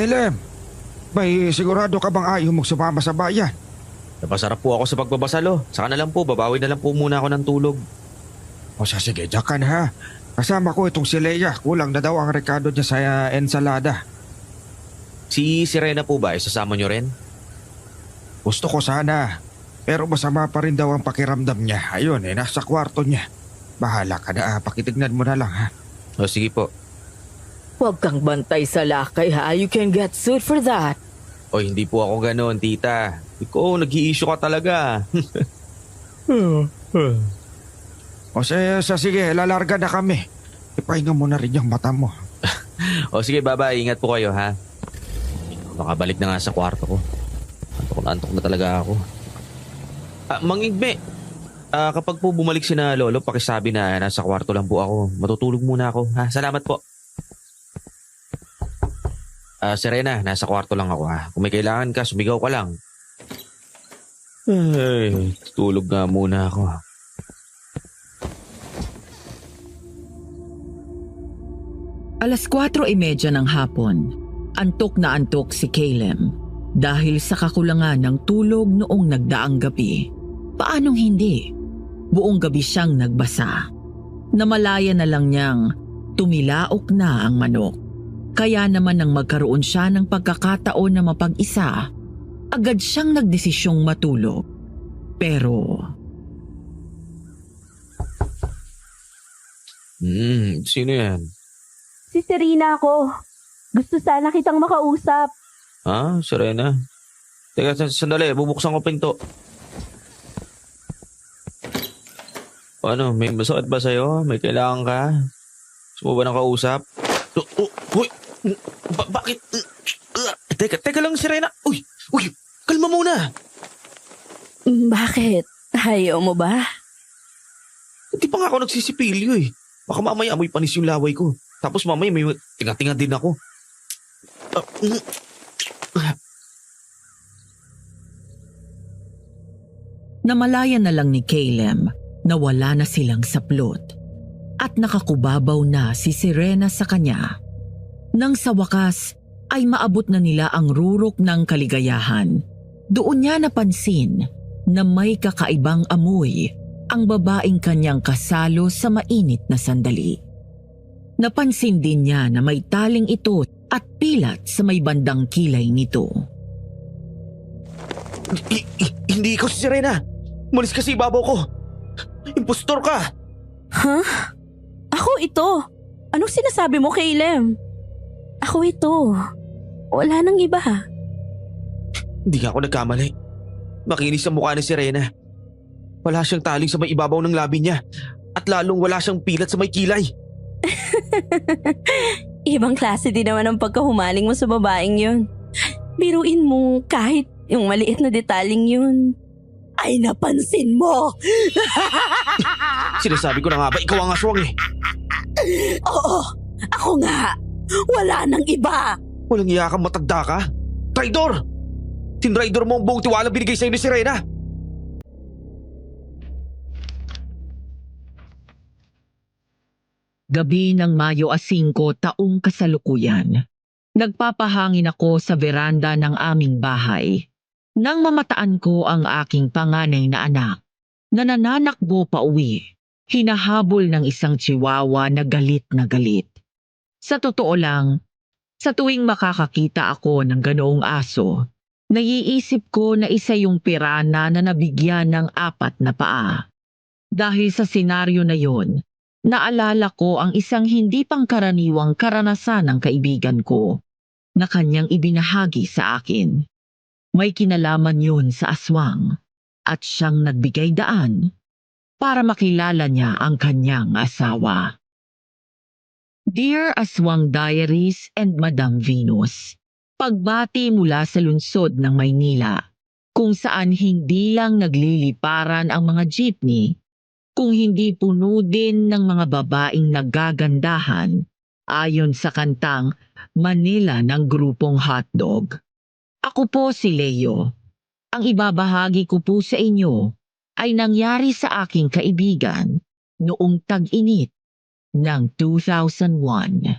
Caleb, may sigurado ka bang ayaw mong sumama sa bayan? Napasarap po ako sa pagbabasalo. Saka na lang po, babawi na lang po muna ako ng tulog. O siya, sige, diyan ka na ha. Kasama ko itong si Leia. Kulang na daw ang rekado niya sa ensalada. Si Sirena po ba, isasama nyo rin? Gusto ko sana. Pero masama pa rin daw ang pakiramdam niya. Ayun nasa kwarto niya. Bahala ka na, pakitignan mo na lang ha. O sige po. Huwag kang bantay sa lakay ha. You can get sued for that. O hindi po ako ganoon, tita. Ikaw, nag-i-issue ka talaga. O sige, lalarga na kami. Ipahinga mo na rin yung mata mo. O sige, bye-bye. Ingat po kayo, ha? Makabalik na nga sa kwarto ko. Antok na talaga ako. Mang Igme, kapag po bumalik si na Lolo, pakisabi na nasa kwarto lang po ako. Matutulog muna ako, ha? Salamat po. Serena, nasa kwarto lang ako, ha? Kung may kailangan ka, sumigaw ka lang. Ay, tulog nga muna ako. Alas 4:30 ng hapon, antok na antok si Caleb dahil sa kakulangan ng tulog noong nagdaang gabi. Paanong hindi? Buong gabi siyang nagbasa. Namalaya na lang niyang tumilaok na ang manok. Kaya naman nang magkaroon siya ng pagkakataon na mapag-isa, agad siyang nagdesisyong matulog. Pero Sino yan? Si Serena ako. Gusto sana kitang makausap. Ha? Serena? Teka, sandali. Bubuksan ko pinto. Ano? May masakit ba sa'yo? May kailangan ka? Gusto mo ba ng kausap? Uy! Bakit? Teka lang, Serena. Uy! Kalma muna. Bakit? Ayaw mo ba? Hindi pa nga ako nagsisipilyo eh. Baka mamaya amoy panis yung laway ko. Tapos mamaya may tinga-tinga din ako. namalaya na lang ni Caleb na wala na silang saplot at nakakubabaw na si Serena sa kanya. Nang sa wakas ay maabot na nila ang rurok ng kaligayahan, doon niya napansin na may kakaibang amoy ang babaeng kanyang kasalo sa mainit na sandali. Napansin din niya na may taling ito at pilat sa may bandang kilay nito. Hindi ikaw si Serena. Malis ka sa ibabaw ko. Impostor ka. Huh? Ako ito. Anong sinasabi mo, Caleb? Ako ito. Wala nang iba. Hindi nga ako nagkamali. Makinis ang mukha ni Serena. Wala siyang taling sa may ibabaw ng labi niya. At lalong wala siyang pilat sa may kilay. Ibang klase din naman ang pagkahumaling mo sa babaeng yun. Biruin mo kahit yung maliit na detaling yun ay napansin mo. Sinasabi ko na nga ba ikaw ang aswang eh. Oo, ako nga. Wala nang iba. Walang iya kang matagda ka. Traidor! Tinraidor mo ang buong tiwala binigay sa'yo ni Serena. Gabi ng Mayo 5 taong kasalukuyan. Nagpapahangin ako sa veranda ng aming bahay. Nang mamataan ko ang aking panganay na anak na nananakbo pa uwi, hinahabol ng isang chihuahua na galit na galit. Sa totoo lang, sa tuwing makakakita ako ng ganoong aso, naiisip ko na isa yung pirana na nabigyan ng 4 na paa. Dahil sa senaryo na yon, naalala ko ang isang hindi pangkaraniwang karanasan ng kaibigan ko na kanyang ibinahagi sa akin. May kinalaman yun sa aswang at siyang nagbigay daan para makilala niya ang kanyang asawa. Dear Aswang Diaries and Madam Venus, pagbati mula sa lungsod ng Maynila, kung saan hindi lang nagliliparan ang mga jeepney, kung hindi puno din ng mga babaeng nagagandahan ayon sa kantang Manila ng grupong Hotdog. Ako po si Leo. Ang ibabahagi ko po sa inyo ay nangyari sa aking kaibigan noong tag-init ng 2001.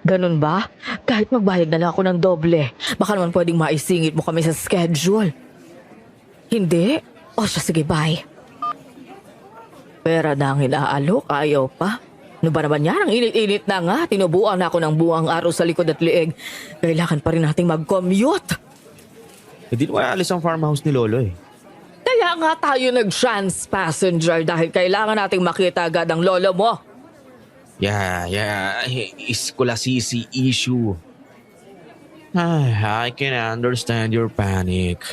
Ganun ba? Kahit magbayad na lang ako ng doble, baka naman pwedeng maisingit mo kami sa schedule. Hindi? O siya, sige, bye. Pera na ang inaalok, ayaw pa. Ano ba naman yan? Ang init-init na nga. Tinubuan na ako ng buwang araw sa likod at liig. Kailangan pa rin nating mag-commute. Hindi naman alis ang farmhouse ni Lolo eh. Kaya nga tayo nag-chance passenger dahil kailangan nating makita agad ang lolo mo. Yeah. Iskolasisi issue. I can understand your panic.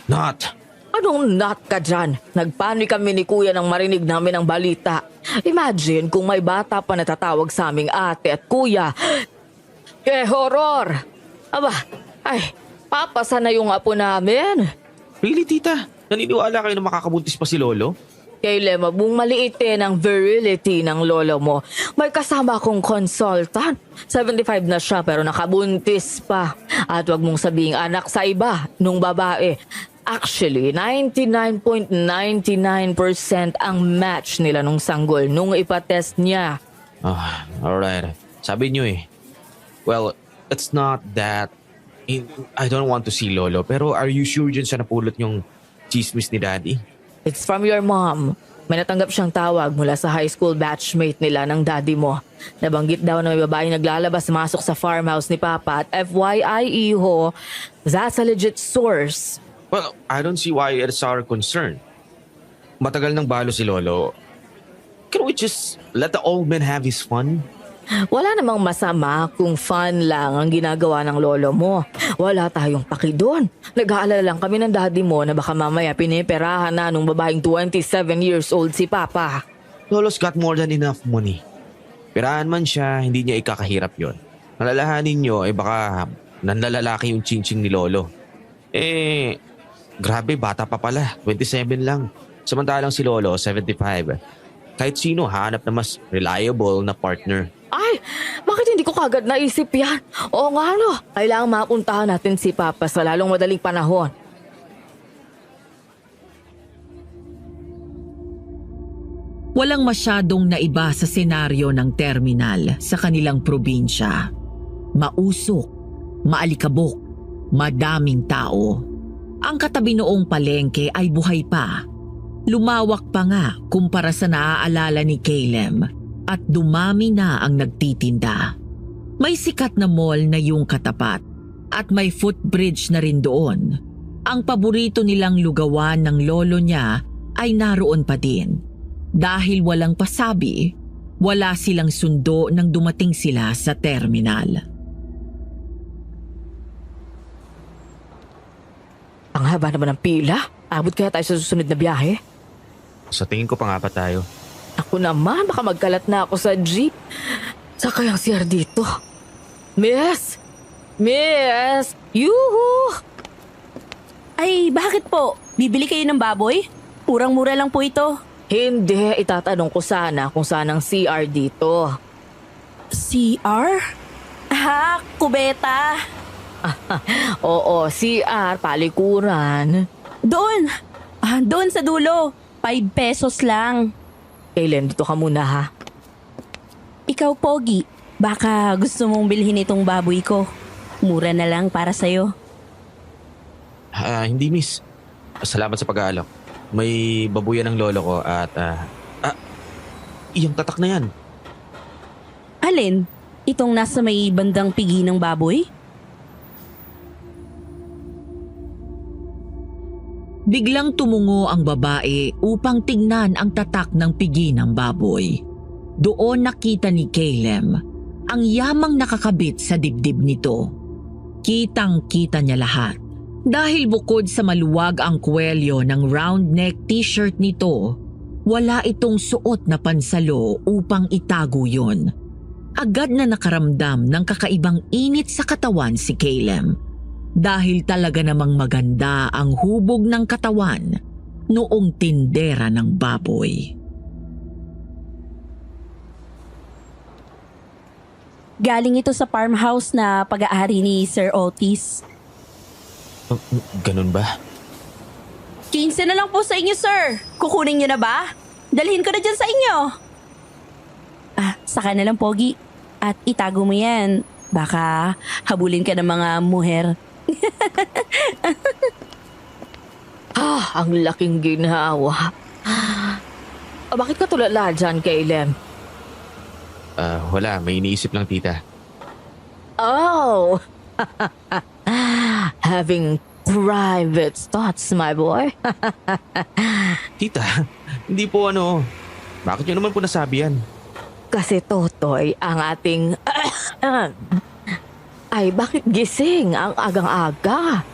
Not. Anong not ka dyan? Nagpanik kami ni Kuya nang marinig namin ang balita. Imagine kung may bata pa natatawag sa aming ate at kuya. Horror! Aba, papasa na yung apo namin. Really, tita? Naniniwala kayo na makakabuntis pa si Lolo? Kailan mabung maliitin ang virility ng lolo mo. May kasama akong consultant. 75 na siya pero nakabuntis pa. At wag mong sabihing anak sa iba nung babae. Actually, 99.99% ang match nila nung sanggol nung ipatest niya. Alright. Sabi niyo eh. Well, it's not that. I don't want to see Lolo, pero are you sure dyan sa napulot yung chismis ni Daddy? It's from your mom. May natanggap siyang tawag mula sa high school batchmate nila ng daddy mo. Nabanggit daw na may babae naglalabas-masok sa farmhouse ni Papa at FYIE ho, that's a legit source. Well, I don't see why it's our concern. Matagal nang balo si Lolo. Can we just let the old man have his fun? Wala namang masama kung fun lang ang ginagawa ng lolo mo. Wala tayong paki doon. Nag-aalala lang kami ng daddy mo na baka mamaya piniperahan na nung babaeng 27 years old si Papa. Lolo's got more than enough money. Pirahan man siya, hindi niya ikakahirap yon. Nalalahanin niyo, baka nanlalalaki yung chinching ni Lolo. Grabe, bata pa pala. 27 lang. Samantalang si Lolo, 75. Kahit sino hanap na mas reliable na partner. Ay, bakit hindi ko kagad naisip yan? Oo nga no, kailangan mapuntahan natin si Papa sa lalong madaling panahon. Walang masyadong naiba sa senaryo ng terminal sa kanilang probinsya. Mausok, maalikabok, madaming tao. Ang katabi noong palengke ay buhay pa. Lumawak pa nga kumpara sa naaalala ni Caleb at dumami na ang nagtitinda. May sikat na mall na yung katapat at may footbridge na rin doon. Ang paborito nilang lugawan ng lolo niya ay naroon pa din. Dahil walang pasabi, wala silang sundo nang dumating sila sa terminal. Ang haba naman ng pila. Abot kaya tayo sa susunod na biyahe? Sa tingin ko pa nga pa tayo. Ako naman, baka magkalat na ako sa jeep. Saka yung CR dito. Miss! Miss! Yuhu! Ay, bakit po? Bibili kayo ng baboy? Murang-mura lang po ito. Hindi, itatanong ko sana kung saan ang CR dito. CR? Kubeta. Oo, CR, palikuran. Doon! Doon sa dulo. 5 pesos lang. Kailan dito ka muna ha? Ikaw, Pogi, baka gusto mong bilhin itong baboy ko. Mura na lang para sa'yo. Hindi miss. Salamat sa pag-aalok. May babuyan ng lolo ko at iyang tatak na yan. Alin? Itong nasa may bandang pigi ng baboy? Biglang tumungo ang babae upang tignan ang tatak ng pigi ng baboy. Doon nakita ni Caleb ang yamang nakakabit sa dibdib nito. Kitang-kita niya lahat. Dahil bukod sa maluwag ang kwelyo ng round neck t-shirt nito, wala itong suot na pansalo upang itago yon. Agad na nakaramdam ng kakaibang init sa katawan si Caleb. Dahil talaga namang maganda ang hubog ng katawan noong tindera ng baboy. Galing ito sa farmhouse na pag-aari ni Sir Otis. Ganun ba? 15 na lang po sa inyo, sir. Kukunin niyo na ba? Dalhin ko na dyan sa inyo. Saka na lang, Pogi. At itago mo yan Baka habulin ka ng mga muher. Ang laking ginawa. Bakit ka tulala dyan, Caleb? Wala, may iniisip lang tita. Oh! Having private thoughts, my boy. Tita, hindi po ano. Bakit nyo naman po nasabi yan? Kasi Totoy ang ating... Ay, bakit gising ang agang-aga?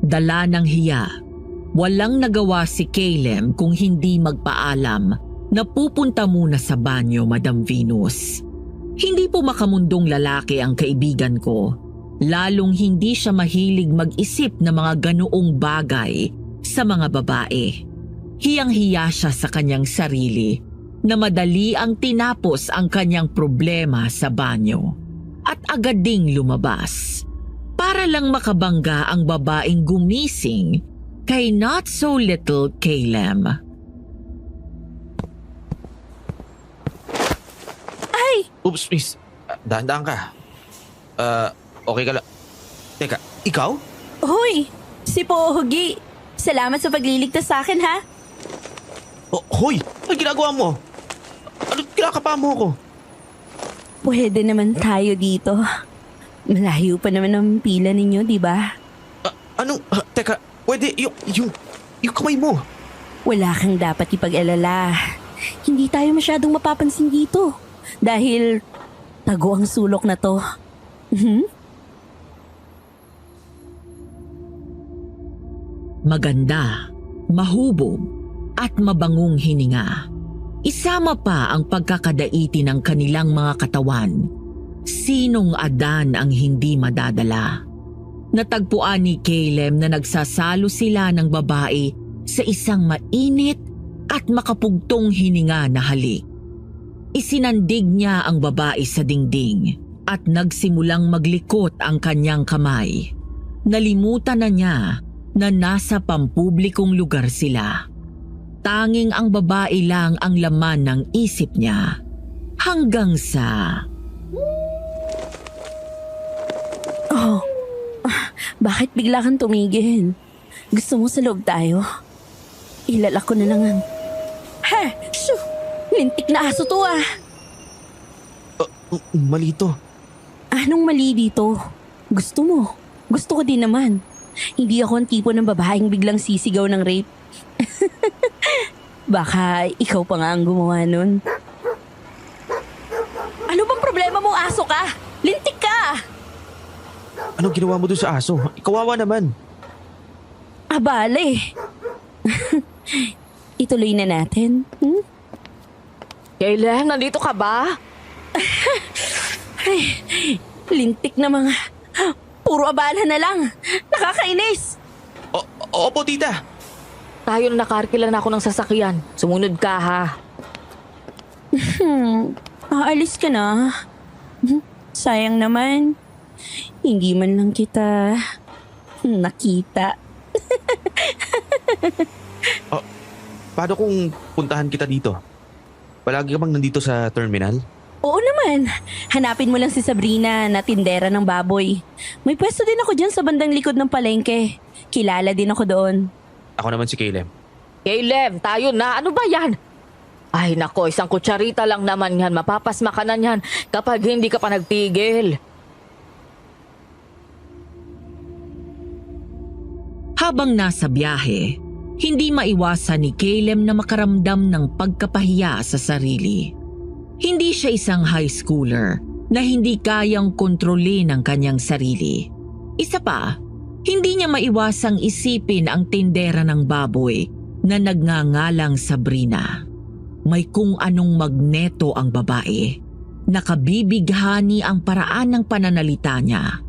Dala ng hiya. Walang nagawa si Caleb kung hindi magpaalam na pupunta muna sa banyo, Madam Venus. Hindi po makamundong lalaki ang kaibigan ko. Lalong hindi siya mahilig mag-isip ng mga ganoong bagay sa mga babae. Hiyang-hiya siya sa kanyang sarili na madali ang tinapos ang kanyang problema sa banyo at agad ding lumabas para lang makabangga ang babaeng gumising kay not so little Caleb. Oops, miss. Dahan-dahan ka. Okay ka lang. Teka, ikaw? Hoy! Si Pohogi! Salamat sa pagliligtas sa akin, ha? Hoy! Ano ginagawa mo? Ano kinakapa mo ko? Pwede naman tayo dito. Malayo pa naman ang pila ninyo, di ba? Teka, pwede yung kamay mo. Wala kang dapat ipag-alala. Hindi tayo masyadong mapapansin dito. Dahil tago ang sulok na to. Maganda, mahubog at mabangong hininga. Isama pa ang pagkakadaiti ng kanilang mga katawan. Sinong Adan ang hindi madadala? Natagpuan ni Caleb na nagsasalo sila ng babae sa isang mainit at makapugtong hininga na halik. Isinandig niya ang babae sa dingding at nagsimulang maglikot ang kanyang kamay. Nalimutan na niya na nasa pampublikong lugar sila. Tanging ang babae lang ang laman ng isip niya. Hanggang sa... Oh, bakit bigla kang tumigil? Gusto mo sa loob tayo? Ilalak ko na lang ang... Shoo! Lintik na aso to, ah! Mali to. Anong mali dito? Gusto mo? Gusto ko din naman. Hindi ako ang tipo ng babaeng biglang sisigaw ng rape. Baka ikaw pa nga ang gumawa nun. Ano bang problema mo, aso ka? Lintik ka! Anong ginawa mo dun sa aso? Kawawa naman. Abale. Ituloy na natin. Caleb, nandito ka ba? Ay, lintik na mga... Puro abala na lang. Nakakainis. Opo, tita. Tayo na nakarkilan ako ng sasakyan. Sumunod ka, ha? Aalis ka na. Sayang naman. Hindi man lang kita nakita. Paano kung puntahan kita dito? Palagi ka bang nandito sa terminal? Oo naman. Hanapin mo lang si Sabrina na tindera ng baboy. May pwesto din ako dyan sa bandang likod ng palengke. Kilala din ako doon. Ako naman si Caleb. Caleb, tayo na. Ano ba yan? Ay nako, isang kutsarita lang naman yan. Mapapasma ka na yan kapag hindi ka pa nagtigil. Habang nasa biyahe, hindi maiwasan ni Caleb na makaramdam ng pagkapahiya sa sarili. Hindi siya isang high schooler na hindi kayang kontrolin ang kanyang sarili. Isa pa, hindi niya maiwasang isipin ang tindera ng baboy na nagngangalang Sabrina. May kung anong magneto ang babae. Nakabibighani ang paraan ng pananalita niya,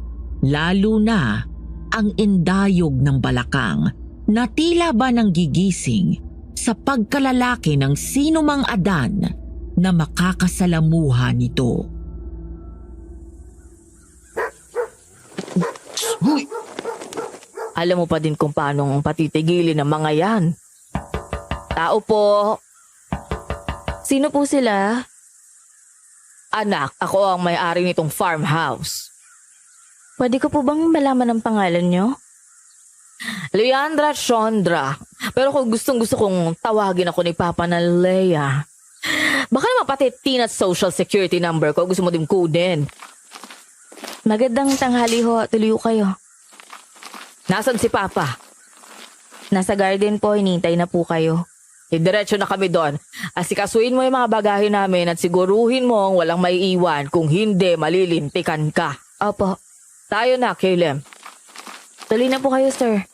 lalo na ang indayog ng balakang na tila ba nang gigising sa pagkalalaki ng sino mang Adan na makakasalamuha nito. Huy! Alam mo pa din kung paano patitigilin ang mga yan. Tao po. Sino po sila? Anak, ako ang may-ari nitong farmhouse. Pwede ko po bang malaman ang pangalan nyo? Leandra Chondra. Pero kung gustong-gusto kong tawagin ako ni Papa na Leia. Baka naman pati TIN at social security number ko gusto mo din kunin. Magandang tanghali ho. Tuloy ho kayo. Nasaan si Papa? Nasa garden po. Hinintay na po kayo. Diretso na kami doon. Asikasuin mo yung mga bagahe namin at siguruhin mo ang walang may iwan. Kung hindi, malilintikan ka. Opo. Tayo na, Caleb. Tuloy na po kayo, sir.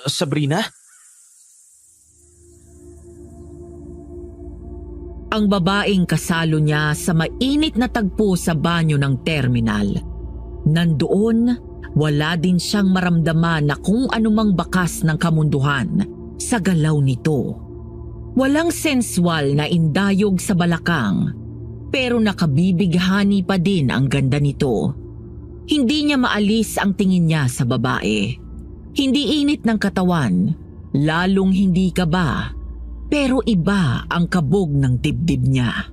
Sabrina? Ang babaeng kasalo niya sa mainit na tagpo sa banyo ng terminal. Nandoon, wala din siyang maramdaman na kung anumang bakas ng kamunduhan sa galaw nito. Walang sensual na indayog sa balakang, pero nakabibighani pa din ang ganda nito. Hindi niya maalis ang tingin niya sa babae. Hindi init ng katawan, lalong hindi kaba, pero iba ang kabog ng dibdib niya.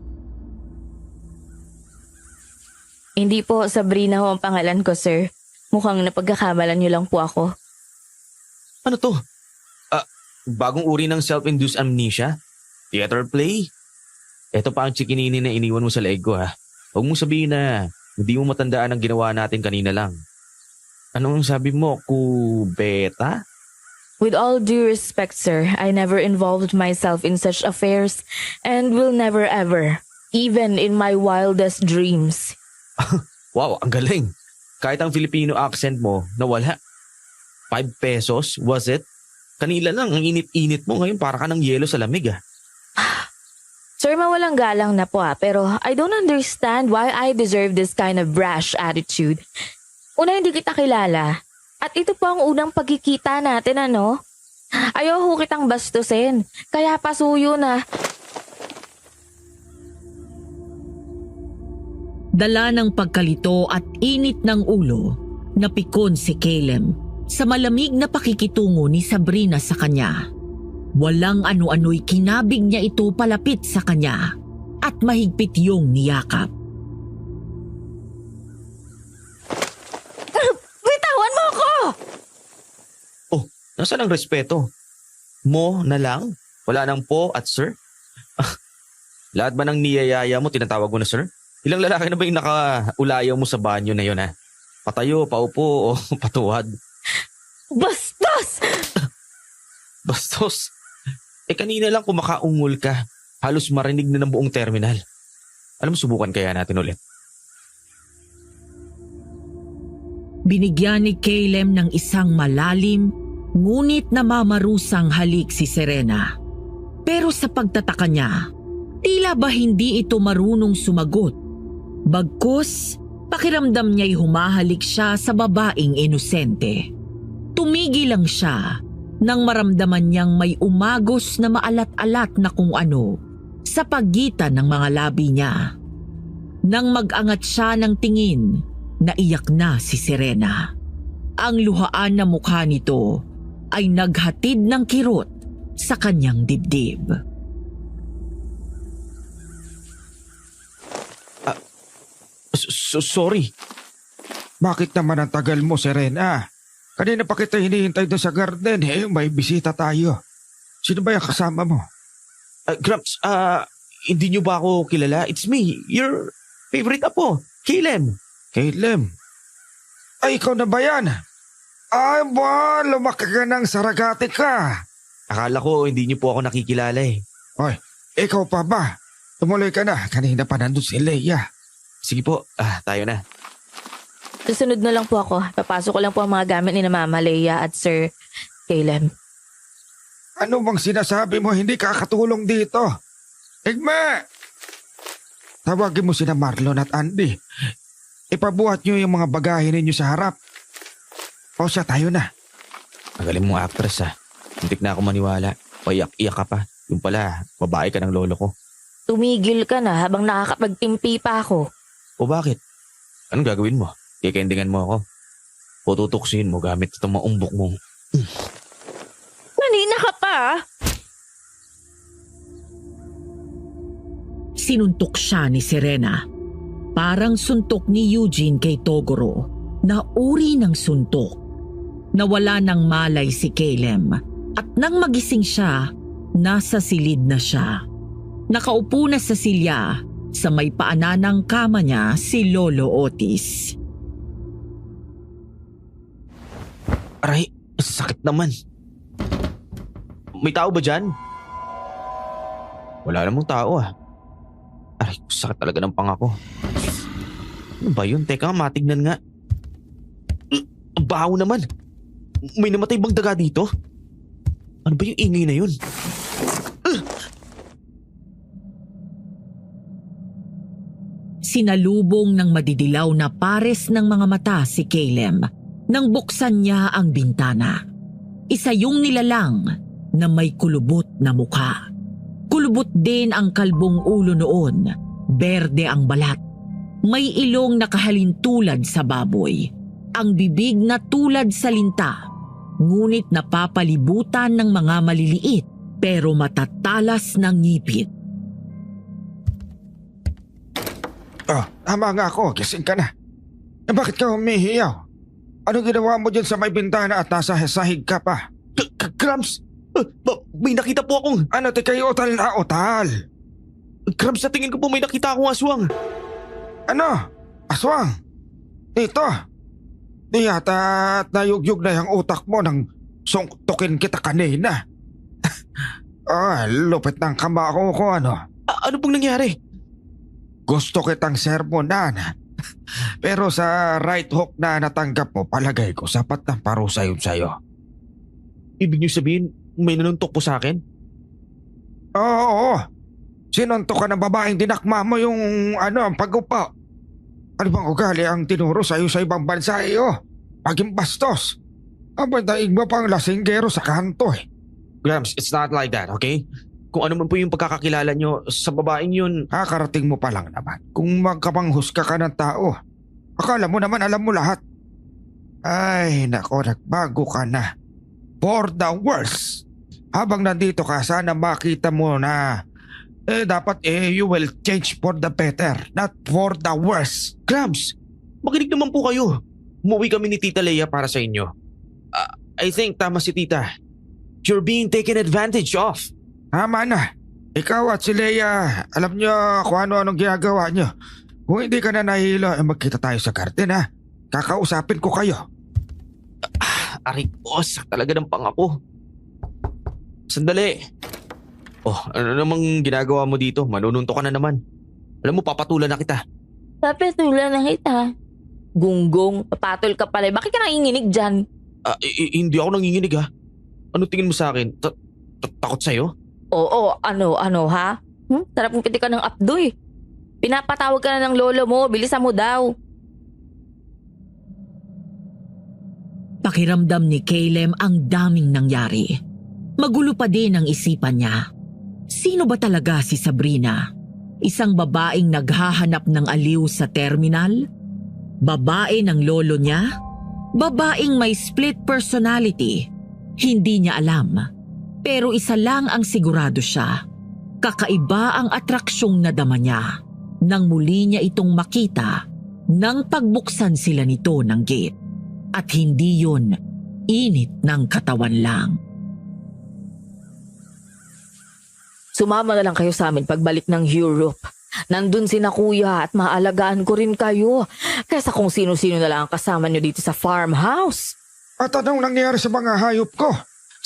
Hindi po Sabrina ho ang pangalan ko, sir. Mukhang napagkakamalan niyo lang po ako. Ano to? Bagong uri ng self-induced amnesia? Theater play? Ito pa ang chikinini na iniwan mo sa leeg ko ha. Huwag mong sabihin na hindi mo matandaan ang ginawa natin kanina lang. Anong sabi mo, kubeta? With all due respect, sir, I never involved myself in such affairs and will never ever, even in my wildest dreams. Wow, ang galing. Kahit ang Filipino accent mo, nawala. 5 pesos, was it? Kanila lang, ang init-init mo ngayon para ka ng yelo sa lamig ah. Sir, mawalang galang na po pero I don't understand why I deserve this kind of brash attitude. Una, hindi kita kilala. At ito po ang unang pagkikita natin, ano? Ayoko kitang bastusin. Kaya pasuyo na. Dala ng pagkalito at init ng ulo, napikon si Caleb sa malamig na pakikitungo ni Sabrina sa kanya. Walang ano-ano'y kinabig niya ito palapit sa kanya at mahigpit yung niyakap. Bitawan mo ako! Oh, nasaan ang respeto? Mo na lang? Wala nang po at sir? Lahat ba ng niyayaya mo tinatawag mo na sir? Ilang lalaki na ba yung nakaulayaw mo sa banyo na yun ha? Patayo, paupo o patuwad? Bastos! Bastos. Kanina lang kumakaungol ka. Halos marinig na ng buong terminal. Alam mo, subukan kaya natin ulit. Binigyan ni Caleb ng isang malalim, ngunit namamarusang halik si Serena. Pero sa pagtataka niya, tila ba hindi ito marunong sumagot? Bagkus, pakiramdam niya'y humahalik siya sa babaeng inosente. Tumigil lang siya nang maramdaman niyang may umagos na maalat-alat na kung ano sa pagitan ng mga labi niya. Nang mag-angat siya ng tingin, naiyak na si Serena. Ang luhaan na mukha nito ay naghatid ng kirot sa kanyang dibdib. Sorry. Bakit naman ang tagal mo, Serena? Kanina pa kita hinihintay doon sa garden. May bisita tayo. Sino ba yung kasama mo? Gramps, hindi niyo ba ako kilala? It's me, your favorite apo, Caleb. Caleb? Ay, ikaw na ba yan? Ay, ba, lumaki ka ng Saragate ka. Akala ko hindi niyo po ako nakikilala eh. Hoy, ikaw pa ba? Tumuloy ka na. Kanina pa nandun si Leia. Sige po, tayo na. Susunod na lang po ako. Papasok ko lang po ang mga gamit ni na Mama Leia at Sir Caleb. Ano bang sinasabi mo hindi kakatulong dito? Igme! Tawagin mo sina Marlon at Andy. Ipabuhat nyo yung mga bagahe ninyo sa harap. O siya, tayo na. Magaling mong actress ha. Hintik na ako maniwala. O iyak-iyak ka pa. Yung pala, babae ka ng lolo ko. Tumigil ka na habang nakakapagtimpi pa ako. O bakit? Anong gagawin mo? Kikendingan mo ako? O tutuksin mo gamit itong maumbok mo? Nanina ka pa! Sinuntok siya ni Serena. Parang suntok ni Eugene kay Toguro na uri ng suntok. Nawala ng malay si Caleb at nang magising siya, nasa silid na siya. Nakaupo na sa silya sa may paanan ng kama niya si Lolo Otis. Aray, sakit naman. May tao ba dyan? Wala namang tao ah. Aray, sakit talaga ng panga ko. Ano ba yun? Teka, matignan nga. Ang baho naman. May namatay bang daga dito? Ano ba yung ingay na yun? Sinalubong ng madidilaw na pares ng mga mata si Caleb nang buksan niya ang bintana. Isa yung nilalang na may kulubot na mukha. Kulubot din ang kalbong ulo noon, berde ang balat. May ilong na kahalintulad sa baboy. Ang bibig na tulad sa linta, ngunit napapalibutan ng mga maliliit pero matatalas ng ngipit. Oh, tama nga ako. Gising ka na. Bakit ka humihiyaw? Ano ginawa mo dyan sa may bintana at nasa sahig ka pa? Grams! May nakita po akong... Ano, tikay otal na otal? Grams, sa tingin ko po may nakita akong aswang. Ano? Aswang? Dito? Di yata nayugyug na yung utak mo nang sungtukin kita kanina. Lupit ng kamao ko ano. Ano pong nangyari? Gusto kitang sermonan. Pero sa right hook na natanggap mo, palagay ko sapat ng parusa yun sa'yo. Ibig niyo sabihin, may nanuntok po sa akin? Oo. Sinuntok ka ng babaeng dinakma mo yung ang pagupa. Ano bang ugali ang tinuro sa'yo sa ibang bansa iyo? Paging bastos. Abay daig mo pang lasinggero sa kanto eh. Grams, it's not like that, okay? Kung ano man po yung pagkakakilala nyo sa babaeng yun... Kakarating mo pa lang naman. Kung magkapanghusga ka ng tao, akala mo naman alam mo lahat. Ay, nako, nagbago ka na. For the worse. Habang nandito ka, sana makita mo na dapat you will change for the better, not for the worse. Grams, makinig naman po kayo. Umuwi kami ni Tita Leia para sa inyo. I think tama si Tita. You're being taken advantage of. Tama na. Ikaw at si Leia, alam nyo kung ano-anong ginagawa nyo. Kung hindi ka na nahilo, magkita tayo sa garden ha. Kakausapin ko kayo. Aray ko, sak talaga ng pangako. Sandali. Oh, ano namang ginagawa mo dito? Manununto ka na naman. Alam mo, papatulan na kita. Papatulan na kita. Gunggong, papatol ka pala. Bakit ka nanginginig dyan? Hindi ako nanginginig ha. Ano tingin mo sa akin? Takot sa'yo? Oo, ano ha? Sarap mong pitikan ng apdoy. Pinapatawag ka na ng lolo mo, bilisan mo daw. Pakiramdam ni Caleb ang daming nangyari. Magulo pa din ang isipan niya. Sino ba talaga si Sabrina? Isang babaeng naghahanap ng aliw sa terminal? Babae ng lolo niya? Babaeng may split personality? Hindi niya alam. Pero isa lang ang sigurado siya. Kakaiba ang atraksyong nadama niya nang muli niya itong makita nang pagbuksan sila nito ng gate. At hindi yun init ng katawan lang. Sumama na lang kayo sa amin pagbalik ng Europe. Nandun si na kuya at maalagaan ko rin kayo. Kaysa kung sino-sino na lang ang kasama nyo dito sa farmhouse. At anong nangyari sa mga hayop ko?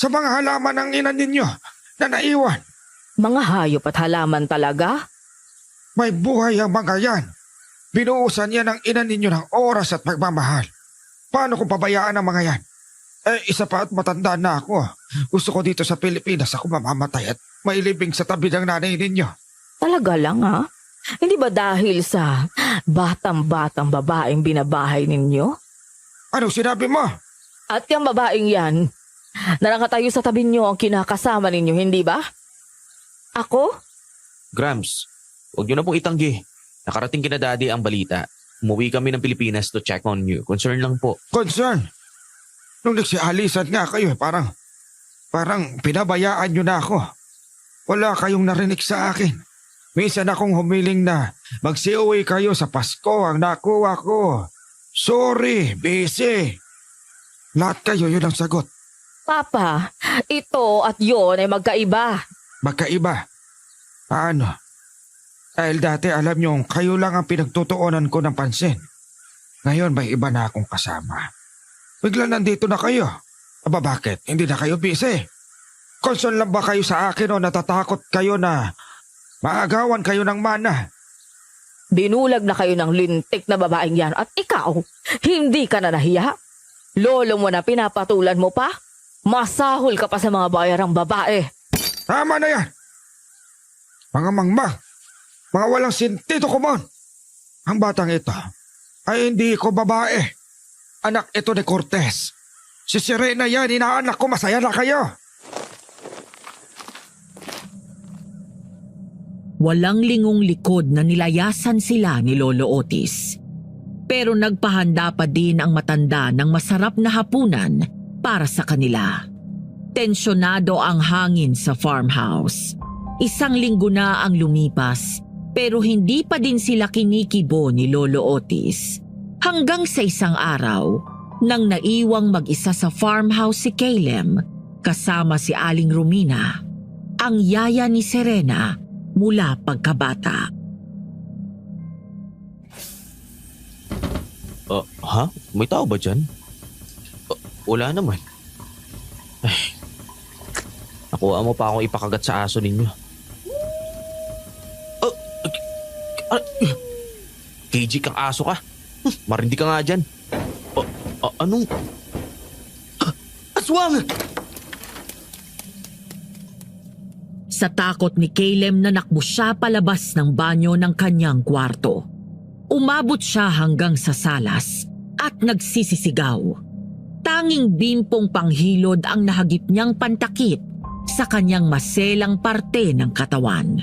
Sa mga halaman ng ina ninyo na naiwan? Mga hayop at halaman talaga? May buhay ang mga yan. Binuusan yan ng ina ninyo ng oras at pagmamahal. Paano kung pabayaan ang mga yan? Isa pa at matanda na ako. Gusto ko dito sa Pilipinas ako mamamatay at mailibing sa tabi ng nanay ninyo. Talaga lang ha? Hindi ba dahil sa batang-batang babaeng binabahay ninyo? Anong sinabi mo? At yung babaeng yan, nakatayo sa tabi nyo ang kinakasama ninyo, hindi ba? Ako? Grams, huwag nyo na pong itanggi. Nakarating kina Daddy ang balita. Umuwi kami ng Pilipinas to check on you. Concern lang po. Concern? Nung nagsialisan nga kayo, parang pinabayaan nyo na ako. Wala kayong narinig sa akin. Minsan akong humiling na magsiuwi kayo sa Pasko ang nakuha ko. Sorry, busy. Lahat kayo yun ang sagot. Papa, ito at yon ay magkaiba. Magkaiba. Paano? Dahil dati alam niyong kayo lang ang pinagtutuunan ko ng pansin. Ngayon may iba na akong kasama. Bigla nandito na kayo. Aba bakit? Hindi na kayo busy. Concern lang ba kayo sa akin o natatakot kayo na maagawan kayo ng mana? Binulag na kayo ng lintik na babaeng yan at ikaw, hindi ka na nahiya? Lolo mo na pinapatulan mo pa? Masahol ka pa sa mga bayarang babae. Tama na yan! Mga mangmang, mga walang sentido kumon. Ang batang ito ay hindi ko babae. Anak ito ni Cortez. Si Serena yan, inaanak ko, masaya na kayo. Walang lingong likod na nilayasan sila ni Lolo Otis. Pero nagpahanda pa din ang matanda ng masarap na hapunan para sa kanila. Tensyonado ang hangin sa farmhouse. 1 linggo na ang lumipas pero hindi pa din sila kinikibo ni Lolo Otis. Hanggang sa isang araw, nang naiwang mag-isa sa farmhouse si Caleb kasama si Aling Romina, ang yaya ni Serena mula pagkabata. Ha? May tao ba dyan? Wala naman. Ay, nakuha mo pa akong ipakagat sa aso ninyo. KG kang aso ka. Marindi ka nga dyan. Anong... Aswang! Sa takot ni Caleb nanakbo siya palabas ng banyo ng kanyang kwarto. Umabot siya hanggang sa salas at nagsisisigaw. Tanging bimpong panghilod ang nahagip niyang pantakip sa kanyang maselang parte ng katawan.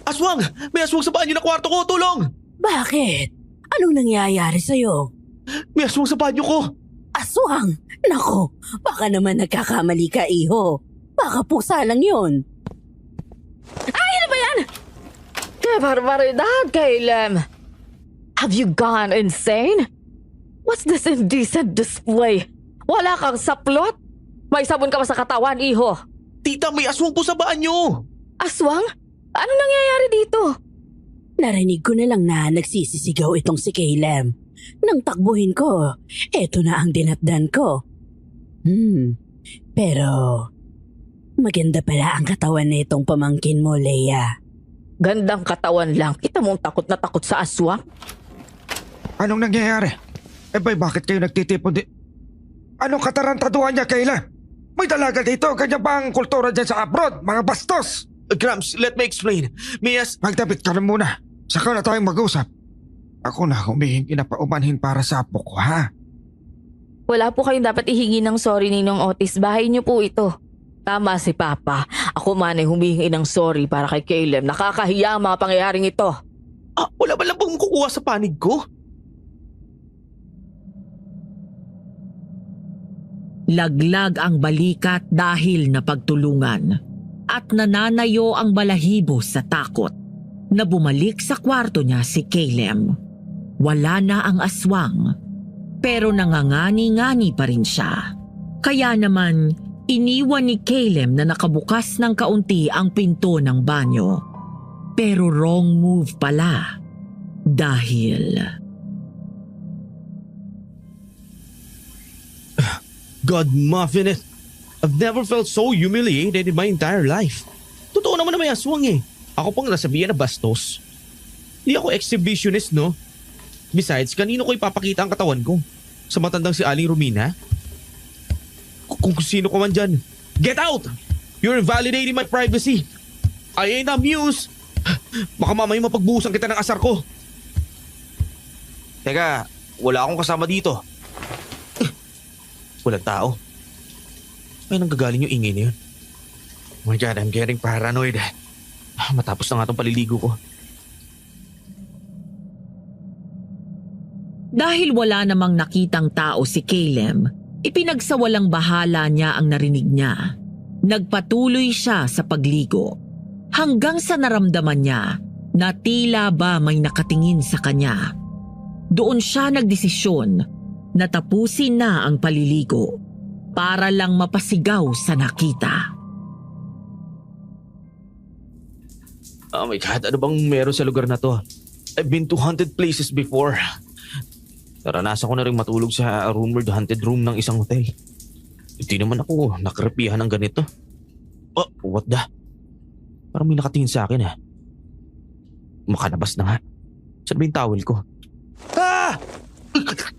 Aswang! May aswang sa banyo ng kwarto ko! Tulong! Bakit? Anong nangyayari sa'yo? May aswang sa banyo ko! Aswang! Nako, baka naman nagkakamali ka, iho. Baka pusa lang yun. Ay, ano ba yan? Kaya barbaridad, Caleb. Have you gone insane? What's this indecent display? Wala kang saplot? May sabon ka ba sa katawan, iho? Tita, may aswang po sa banyo! Aswang? Ano nangyayari dito? Narinig ko na lang na nagsisisigaw itong si Caleb. Nang takbuhin ko, eto na ang dinatdan ko. Pero maganda pala ang katawan na itong pamangkin mo, Leia. Gandang katawan lang. Kita mong takot na takot sa aswang? Anong nangyayari? Ba'y bakit kayo nagtitipon di... Anong katarantaduhan niya, Kayla? May dalaga dito, ganyan ba ang kultura dyan sa abroad, mga bastos? Gramps, let me explain. Magdabit ka na muna. Saka na tayong mag-usap. Ako na humihingi na paumanhin para sa apo ko, ha? Wala po kayong dapat ihingi ng sorry Ninong Otis. Bahay niyo po ito. Tama si Papa. Ako man ay humihingi ng sorry para kay Caleb. Nakakahiya ang mga pangyayaring ito. Wala ba lang bang kukuha sa panig ko? Laglag ang balikat dahil napagtulungan at nananayo ang balahibo sa takot na bumalik sa kwarto niya si Caleb. Wala na ang aswang pero nangangani-ngani pa rin siya. Kaya naman iniwan ni Caleb na nakabukas ng kaunti ang pinto ng banyo. Pero wrong move pala dahil... God muffin it. I've never felt so humiliated in my entire life. Totoo naman na may aswang eh. Ako pang nasabihan na bastos. Hindi ako exhibitionist, no? Besides, kanino ko ipapakita ang katawan ko? Sa matandang si Aling Romina? Kung sino ko man dyan. Get out! You're invalidating my privacy. I ain't amused. Baka mamaya mapagbuhusan kita ng asar ko. Teka, wala akong kasama dito. Walang tao. Ay, nanggagaling yung ingay na yun. Oh my God, I'm getting paranoid. Matapos na nga itong paliligo ko. Dahil wala namang nakitang tao si Caleb, ipinagsawalang bahala niya ang narinig niya. Nagpatuloy siya sa pagligo hanggang sa naramdaman niya na tila ba may nakatingin sa kanya. Doon siya nagdesisyon na tapusin na ang paliligo para lang mapasigaw sa nakita. Oh my God, ano bang meron sa lugar na to? I've been to haunted places before. Naranasan ko na rin matulog sa rumored haunted room ng isang hotel. Hindi naman ako nakrepihan ng ganito. Oh, what the? Parang may nakatingin sa akin Makalabas na nga. Saan ba yung towel ko? Ah!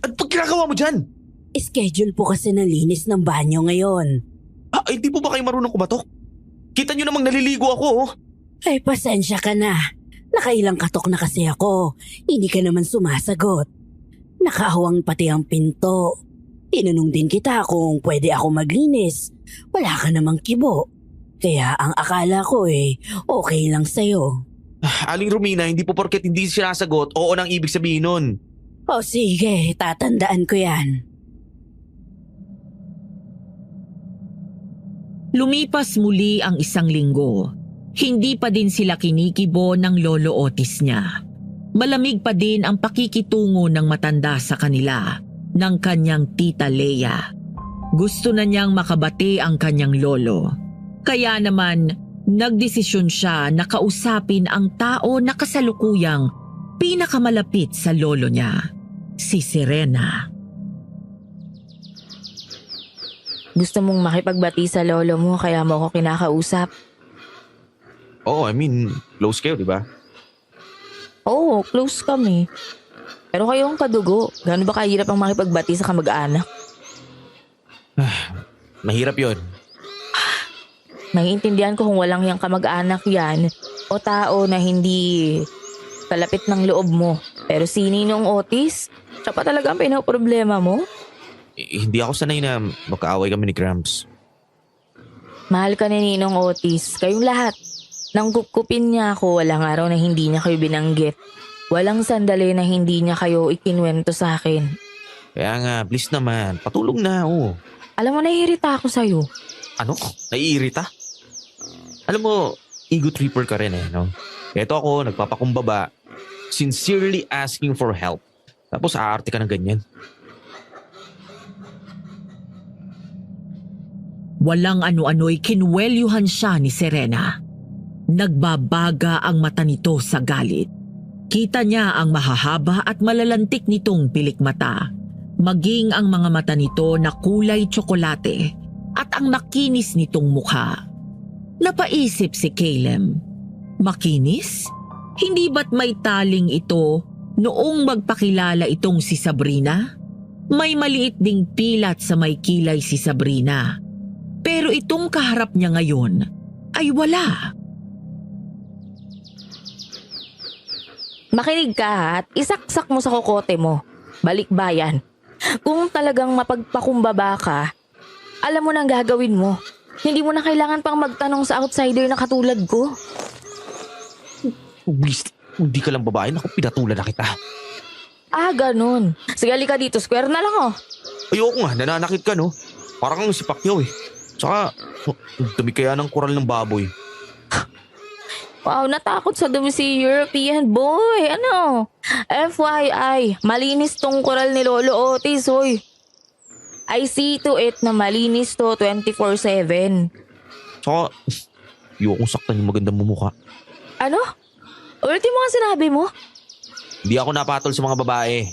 Ano pag ginagawa mo dyan? Schedule po kasi ng linis ng banyo ngayon. Hindi po ba kayo marunong kumatok? Kita nyo namang naliligo ako Ay, pasensya ka na. Nakailang katok na kasi ako. Hindi ka naman sumasagot. Nakaawang pati ang pinto. Tinanong din kita kung pwede ako maglinis. Wala ka namang kibo. Kaya ang akala ko okay lang sa'yo. Aling Romina, hindi po porket hindi sinasagot, oo nang ibig sabihin nun. O sige, tatandaan ko yan. Lumipas muli ang isang linggo. Hindi pa din sila kinikibo ng lolo Otis niya. Malamig pa din ang pakikitungo ng matanda sa kanila ng kanyang tita Leia. Gusto na niyang makabati ang kanyang lolo. Kaya naman, nagdesisyon siya na kausapin ang tao na kasalukuyang pinakamalapit sa lolo niya, si Serena. Gusto mong makipagbati sa lolo mo kaya mo ako kinakausap? Oo, close kayo, di ba? Oo, close kami. Pero kayong kadugo, gaano ba kahirap ang makipagbati sa kamag-anak? Mahirap yon. Naiintindihan ko kung walang yung kamag-anak yan o tao na hindi kalapit ng loob mo. Pero si Ninong Otis, siya pa talaga ang pinaproblema mo? Hindi ako sanay na magkaaway kami ni Gramps. Mahal ka ni Ninong Otis, kayong lahat. Nang kupkupin niya ako, walang araw na hindi niya kayo binanggit. Walang sandali na hindi niya kayo ikinwento sa akin. Kaya nga, please naman, patulong na, Alam mo, naiirita ako sa'yo. Ano? Naiirita? Alam mo, ego tripper ka rin no? Eto ako, nagpapakumbaba, sincerely asking for help. Tapos aarte ka ng ganyan. Walang ano-ano'y kinwelyuhan siya ni Serena. Nagbabaga ang mata nito sa galit. Kita niya ang mahahaba at malalantik nitong pilikmata, maging ang mga mata nito na kulay tsokolate at ang makinis nitong mukha. Napaisip si Caleb. Makinis? Hindi ba't may taling ito noong magpakilala itong si Sabrina? May maliit ding pilat sa may kilay si Sabrina. Pero itong kaharap niya ngayon ay wala. Makinig ka at isaksak mo sa kokote mo. Balikbayan. Kung talagang mapagpakumbaba ka, alam mo na ang gagawin mo. Hindi mo na kailangan pang magtanong sa outsider na katulad ko. Please, hindi ka lang babae, naku, pinatulan na kita. Ganun. Sige, halika dito. Square na lang Ayoko nga, nananakit ka no. Parang kang si Pacquiao Tsaka, dami kaya ng koral ng baboy. Wow, natakot sa dumi si European boy. Ano? FYI, malinis tong koral ni Lolo Otis, hoy. I see to it na malinis to 24/7. Tsaka, ayokong saktan yung magandang mumukha. Ano? Ultimo nga sinabi mo? Hindi ako napatol sa mga babae.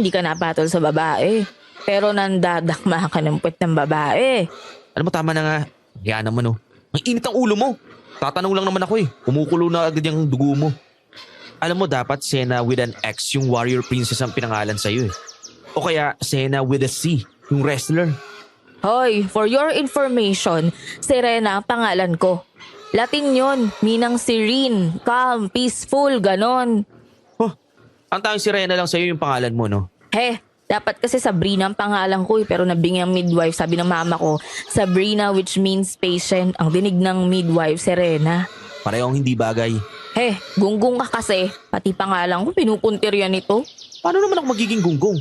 Hindi ka napatol sa babae. Pero nandadakma ka ng puwet ng babae. Alam mo, tama na nga. Kaya naman ang init ang ulo mo. Tatanong lang naman ako Kumukulo na agad yung dugo mo. Alam mo, dapat Sena with an X yung warrior princess ang pinangalan sa'yo O kaya Sena with a C, yung wrestler. Hoy, for your information, Serena ang pangalan ko. Latin yon, meaning serene, calm, peaceful, ganon. Ang tawag Sirena lang sa'yo yung pangalan mo, no? Dapat kasi Sabrina ang pangalan ko pero nabing ang midwife, sabi ng mama ko, Sabrina which means patient. Ang dinig ng midwife, Serena. Parehong hindi bagay. Gunggong ka kasi. Pati pangalan ko, pinupuntirya nito. Paano naman ako magiging gunggong?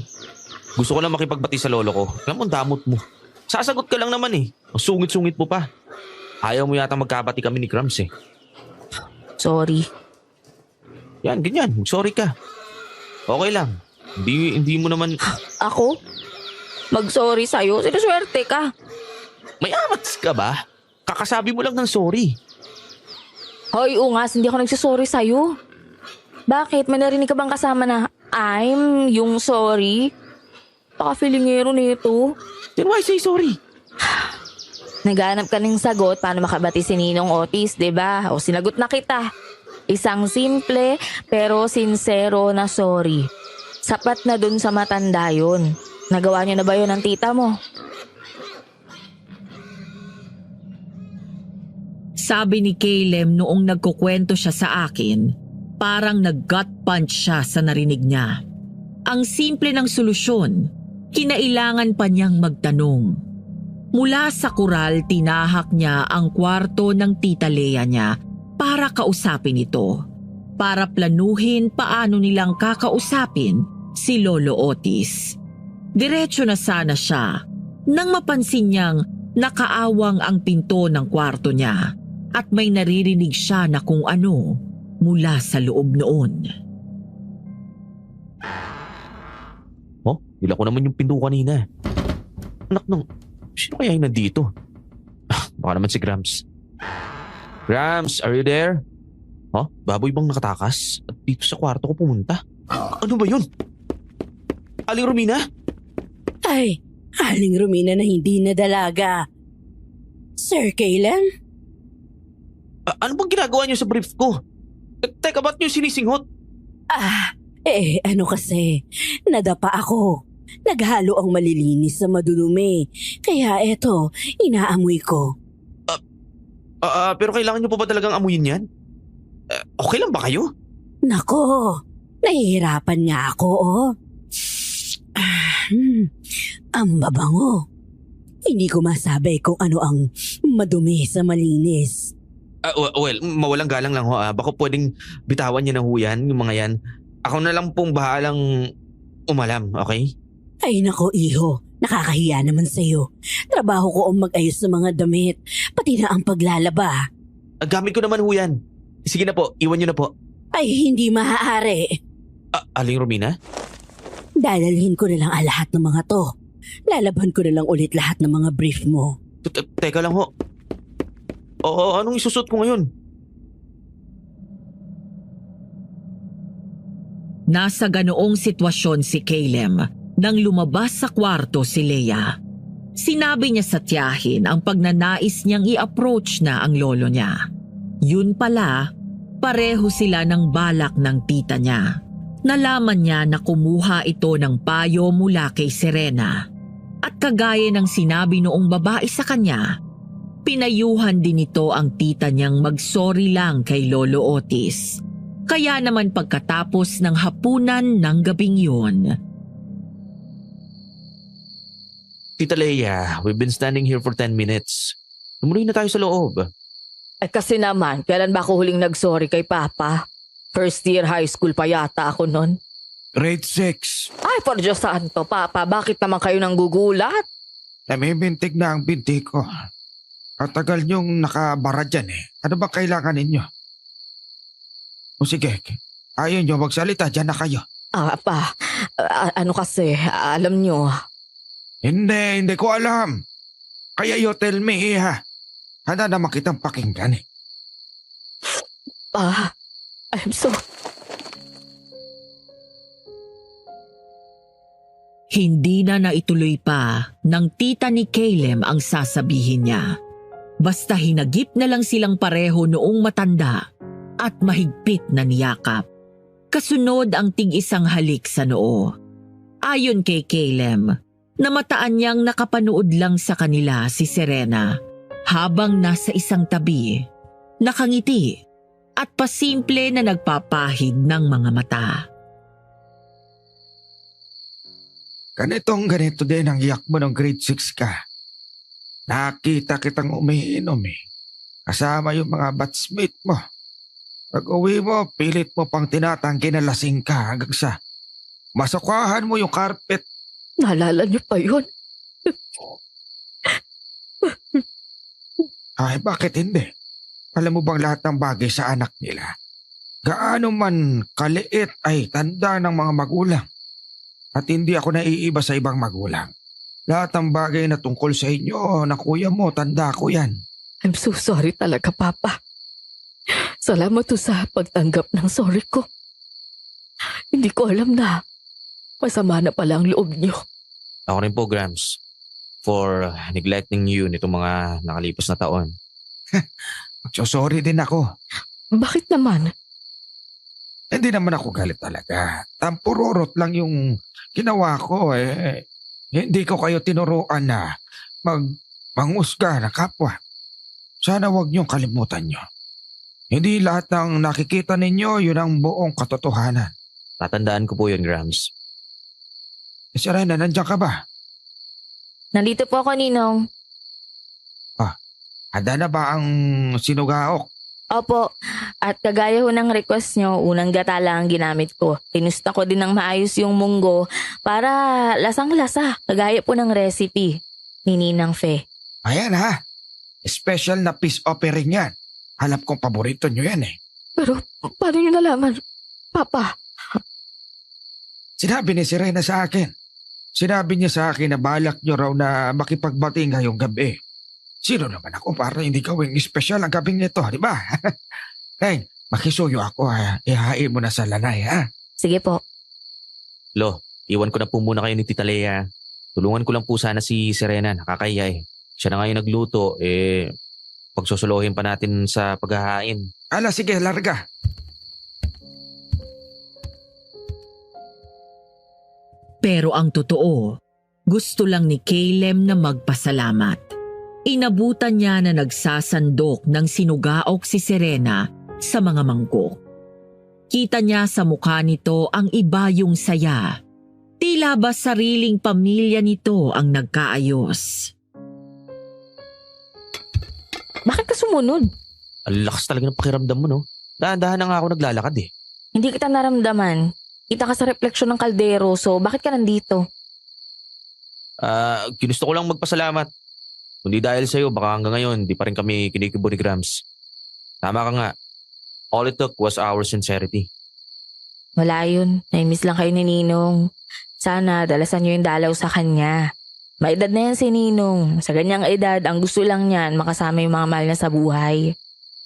Gusto ko lang makipagbati sa lolo ko. Alam mo, damot mo. Sasagot ka lang naman Ang sungit-sungit mo pa. Ayaw mo yata magkabati kami ni Crumbs eh. Sorry. Yan, ganyan. Sorry ka. Okay lang. Hindi mo naman... Ako? Mag-sorry sa'yo? Sinuswerte ka. May amats ka ba? Kakasabi mo lang ng sorry. Hoy, Ungas, hindi ako nagsasorry sa'yo. Bakit? May narinig ka bang kasama na I'm yung sorry? Baka feelingero nito. Then why say sorry? Naghanap ka ng sagot paano makabati si Ninong Otis, 'di ba? O sinagot na kita. Isang simple pero sincero na sorry. Sapat na dun sa matanda yun. Nagawa niyo na ba yun ng tita mo? Sabi ni Caleb noong nagkukwento siya sa akin, parang nag-gut punch siya sa narinig niya. Ang simple ng solusyon, kinailangan pa niyang magtanong. Mula sa kural, tinahak niya ang kwarto ng tita Lea niya para kausapin ito. Para planuhin paano nilang kakausapin si Lolo Otis. Diretso na sana siya nang mapansin niyang nakaawang ang pinto ng kwarto niya at may naririnig siya na kung ano mula sa loob noon. Oh, nila ko naman yung pinto kanina. Anak ng... Sino kaya yung nandito? Baka naman si Grams. Grams, are you there? Huh? Baboy bang nakatakas? At dito sa kwarto ko pumunta? Ano ba yun? Aling Romina? Ay, Aling Romina na hindi na dalaga. Sir Caleb? Ano bang ginagawa niyo sa brief ko? Teka, ba't niyo sinisinghot? Ano kasi, nadapa ako. Naghalo ang malilinis sa madudumi. Kaya eto, inaamoy ko. Pero kailangan niyo pa ba talagang amuyin yan? Okay lang ba kayo? Nako, nahihirapan nga ako, oh. Ang babango. Hindi ko masabi kung ano ang madumi sa malinis. Well, mawalang galang lang ho. Baka pwedeng bitawan niyo na ho yan, yung mga yan. Ako na lang pong bahalang umalam, okay? Ay nako, iho. Nakakahiya naman sa'yo. Trabaho ko ang mag-ayos ng mga damit, pati na ang paglalaba. Gamit ko naman ho yan. Sige na po, iwan niyo na po. Ay, hindi maaari. Aling Romina? Dadalhin ko na lang ang lahat ng mga to. Lalaban ko na lang ulit lahat ng mga brief mo. Teka lang ho. Anong isusot ko ngayon? Nasa ganoong sitwasyon si Caleb nang lumabas sa kwarto si Lea. Sinabi niya sa tiyahin ang pagnanais niyang i-approach na ang lolo niya. Yun pala, pareho sila ng balak ng tita niya. Nalaman niya na kumuha ito ng payo mula kay Serena. At kagaya ng sinabi noong babae sa kanya, pinayuhan din ito ang tita niyang mag-sorry lang kay Lolo Otis. Kaya naman pagkatapos ng hapunan ng gabing yun, Tita Leia, we've been standing here for 10 minutes. Tumuloy na tayo sa loob. Ay kasi naman, kailan ba ako huling nag-sorry kay Papa? First year high school pa yata ako nun. Grade 6. Ay, por Diyos santo, Papa, bakit naman kayo nang gugulat? Namimintig na ang binti ko. Katagal niyong nakabara dyan eh. Ano ba kailangan ninyo? O sige, ayaw niyo magsalita, dyan na kayo. Pa, ano kasi, alam nyo, Hindi ko alam. Kaya you tell me, ha? Handa naman kitang pakinggan eh. I'm so... hindi na naituloy pa ng tita ni Caleb ang sasabihin niya. Basta hinagip na lang silang pareho noong matanda at mahigpit na niyakap. Kasunod ang tig-isang halik sa noo. Ayon kay Caleb, namataan niyang nakapanood lang sa kanila si Serena habang nasa isang tabi, nakangiti at pasimple na nagpapahid ng mga mata. Ganito din ang iyak mo ng grade 6 ka. Nakita kitang umiinom eh. Kasama yung mga batchmate mo. Pag uwi mo, pilit mo pang tinatanggi na lasing ka hanggang sa masukwahan mo yung carpet. Naalala niyo pa yun? Ay, bakit hindi? Alam mo bang lahat ng bagay sa anak nila, gaano man kaliit ay tanda ng mga magulang. At hindi ako naiiba sa ibang magulang. Lahat ng bagay na tungkol sa inyo, na kuya mo, tanda ko yan. I'm so sorry talaga, Papa. Salamat to sa pagtanggap ng sorry ko. Hindi ko alam na masama na pala ang loob niyo. Ako rin po, Grams, for neglecting you nitong mga nakalipas na taon. Magsosorry din ako. Bakit naman? Hindi naman ako galit talaga. Tampurorot lang yung ginawa ko eh. Hindi ko kayo tinuruan na mangusga na kapwa. Sana wag niyong kalimutan niyo. Hindi lahat ng nakikita ninyo yun ang buong katotohanan. Tatandaan ko po yun, Grams. Serena, nandiyan ka ba? Nandito po ako, Ninong. Handa na ba ang sinugaok? Opo, at kagaya ho ng request nyo, unang gata lang ang ginamit ko. Tinusta ko din ng maayos yung munggo para lasang-lasa, kagaya po ng recipe ni Ninang Fe. Ayan ha. Special na peace offering yan. Alam kong paborito nyo yan eh. Pero paano nyo nalaman, Papa? Sinabi ni Serena sa akin. Sinabi niya sa akin na balak nyo raw na makipagbati ngayong gabi. Sino naman ako para hindi gawing special ang gabing nito, di ba? Hey, makisuyo ako ha. Ihain mo na sa lanay ha. Sige po. Lo, iwan ko na po muna kayo ni Tita Lea. Tulungan ko lang po sana si Serena, nakakaya eh. Siya na ngayon nagluto, pagsusuluhin pa natin sa paghahain. Ala, sige, larga. Pero ang totoo, gusto lang ni Caleb na magpasalamat. Inabutan niya na nagsasandok ng sinugaok si Serena sa mga mangkok. Kita niya sa mukha nito ang iba yung saya. Tila ba sariling pamilya nito ang nagkaayos. Bakit ka sumunod? Ang lakas talaga ng pakiramdam mo, no? Dahan-dahan na nga ako naglalakad eh. Hindi kita naramdaman. Kita ka sa refleksyon ng kaldero, so bakit ka nandito? Ginusto ko lang magpasalamat. Kundi dahil sa'yo, baka hanggang ngayon, di pa rin kami kinikibo ni Grams. Tama ka nga. All it took was our sincerity. Wala yun. Naimiss lang kayo ni Ninong. Sana dalasan nyo yung dalaw sa kanya. May edad na yan si Ninong. Sa ganyang edad, ang gusto lang niyan makasama yung mga mahal na sa buhay.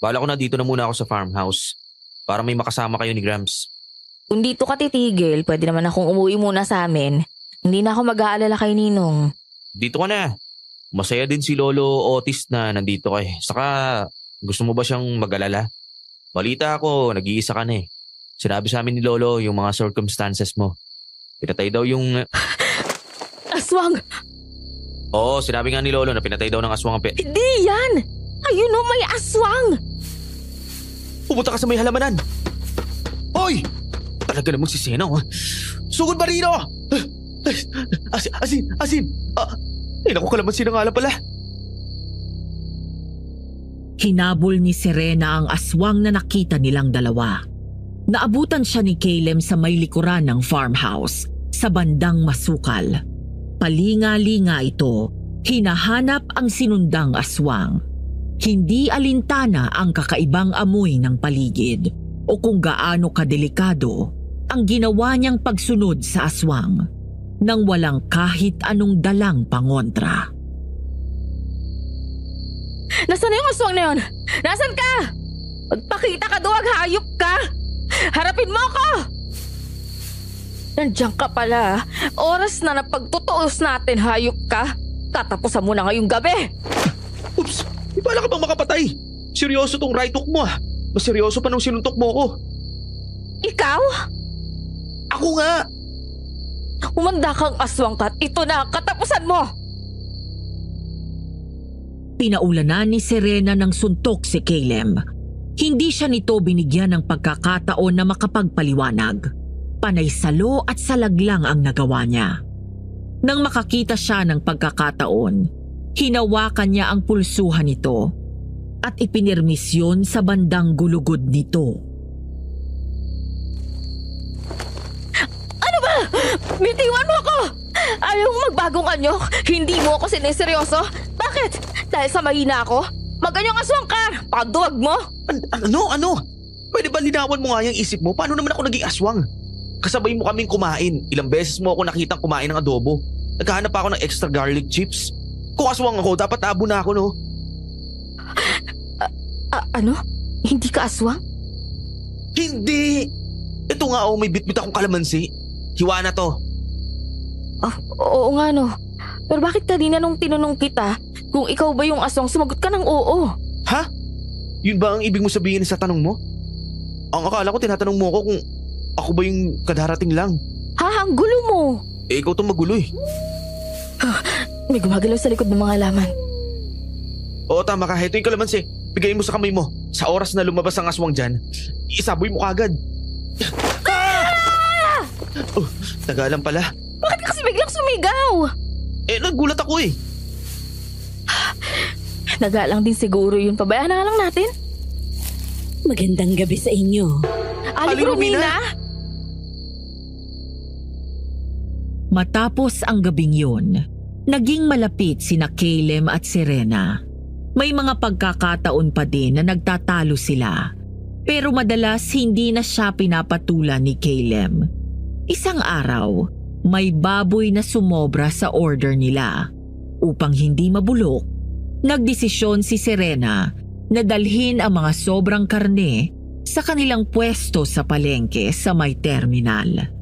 Bala ko na dito na muna ako sa farmhouse para may makasama kayo ni Grams. Kung dito ka titigil, pwede naman akong umuwi muna sa amin. Hindi na ako mag-aalala kay Ninong. Dito ka na. Masaya din si Lolo Otis na nandito ka eh. Saka, gusto mo ba siyang mag-alala? Balita ako, nag-iisa ka na eh. Sinabi sa amin ni Lolo yung mga circumstances mo. Pinatay daw yung... Aswang! Oo, sinabi nga ni Lolo na pinatay daw ng aswang ang Hindi yan! Ayun o, may aswang! Pumunta ka sa may halamanan! Hoy! Talaga namang si Sena, oh. Sugod ba rito? Asin! Ay, naku, kalamansi na nga lang pala. Hinabol ni Serena ang aswang na nakita nilang dalawa. Naabutan siya ni Caleb sa may likuran ng farmhouse, sa bandang masukal. Palinga-linga ito, hinahanap ang sinundang aswang. Hindi alintana ang kakaibang amoy ng paligid o kung gaano kadelikado ang ginawa niyang pagsunod sa aswang nang walang kahit anong dalang pangontra. Nasaan na yung aswang na yun? Nasaan ka? Magpakita ka, duwag, hayop ka! Harapin mo ako! Nandiyan ka pala. Oras na pagtutuos natin, hayop ka. Tatapusan mo na ngayong gabi. Oops! Di pala ka bang makapatay? Seryoso tong right hook mo ah. Mas seryoso pa nung sinuntok mo ko. Ikaw? Ako nga! Umanda kang aswang ka at ito na ang katapusan mo! Pinaulanan ni Serena ng suntok si Caleb. Hindi siya nito binigyan ng pagkakataon na makapagpaliwanag. Panay salo at salaglang ang nagawa niya. Nang makakita siya ng pagkakataon, hinawakan niya ang pulsuhan nito at ipinirmisyon sa bandang gulugod nito. Ano ba? Bitiwan mo ako! Ayaw mo magbagong anyo? Hindi mo ako sineseryoso? Bakit? Dahil sa mahina ako? Maganyang aswang ka! Pagduwag mo! Ano? Pwede ba linawan mo nga yung isip mo? Paano naman ako naging aswang? Kasabay mo kaming kumain. Ilang beses mo ako nakitang kumain ng adobo. Naghahanap pa ako ng extra garlic chips. Kung aswang ako, dapat tabo na ako, no? Ano? Hindi ka aswang? Hindi! Ito nga may bitbit akong kalamansi. Hiwa na to. Oo nga no. Pero bakit kanina nung tinanong kita kung ikaw ba yung aswang, sumagot ka ng oo? Ha? Yun ba ang ibig mo sabihin sa tanong mo? Ang akala ko tinatanong mo ako kung ako ba yung kadarating lang. Ha? Ang gulo mo! Ikaw itong magulo eh. May gumagalaw sa likod ng mga laman. Oo, tama ka. Ito yung kalamansi. Bigayin mo sa kamay mo. Sa oras na lumabas ang aswang dyan, isaboy mo kagad. Oh, tagalan pala. Bakit ka kasi biglang sumigaw? Nagulat ako eh. Nagalang din siguro yun. Pabayaan na lang natin. Magandang gabi sa inyo. Aling Romina? Matapos ang gabing yun, naging malapit sina Caleb at Serena. May mga pagkakataon pa din na nagtatalo sila. Pero madalas hindi na siya pinapatulan ni Caleb. Isang araw, may baboy na sumobra sa order nila. Upang hindi mabulok, nagdesisyon si Serena na dalhin ang mga sobrang karne sa kanilang pwesto sa palengke sa may terminal.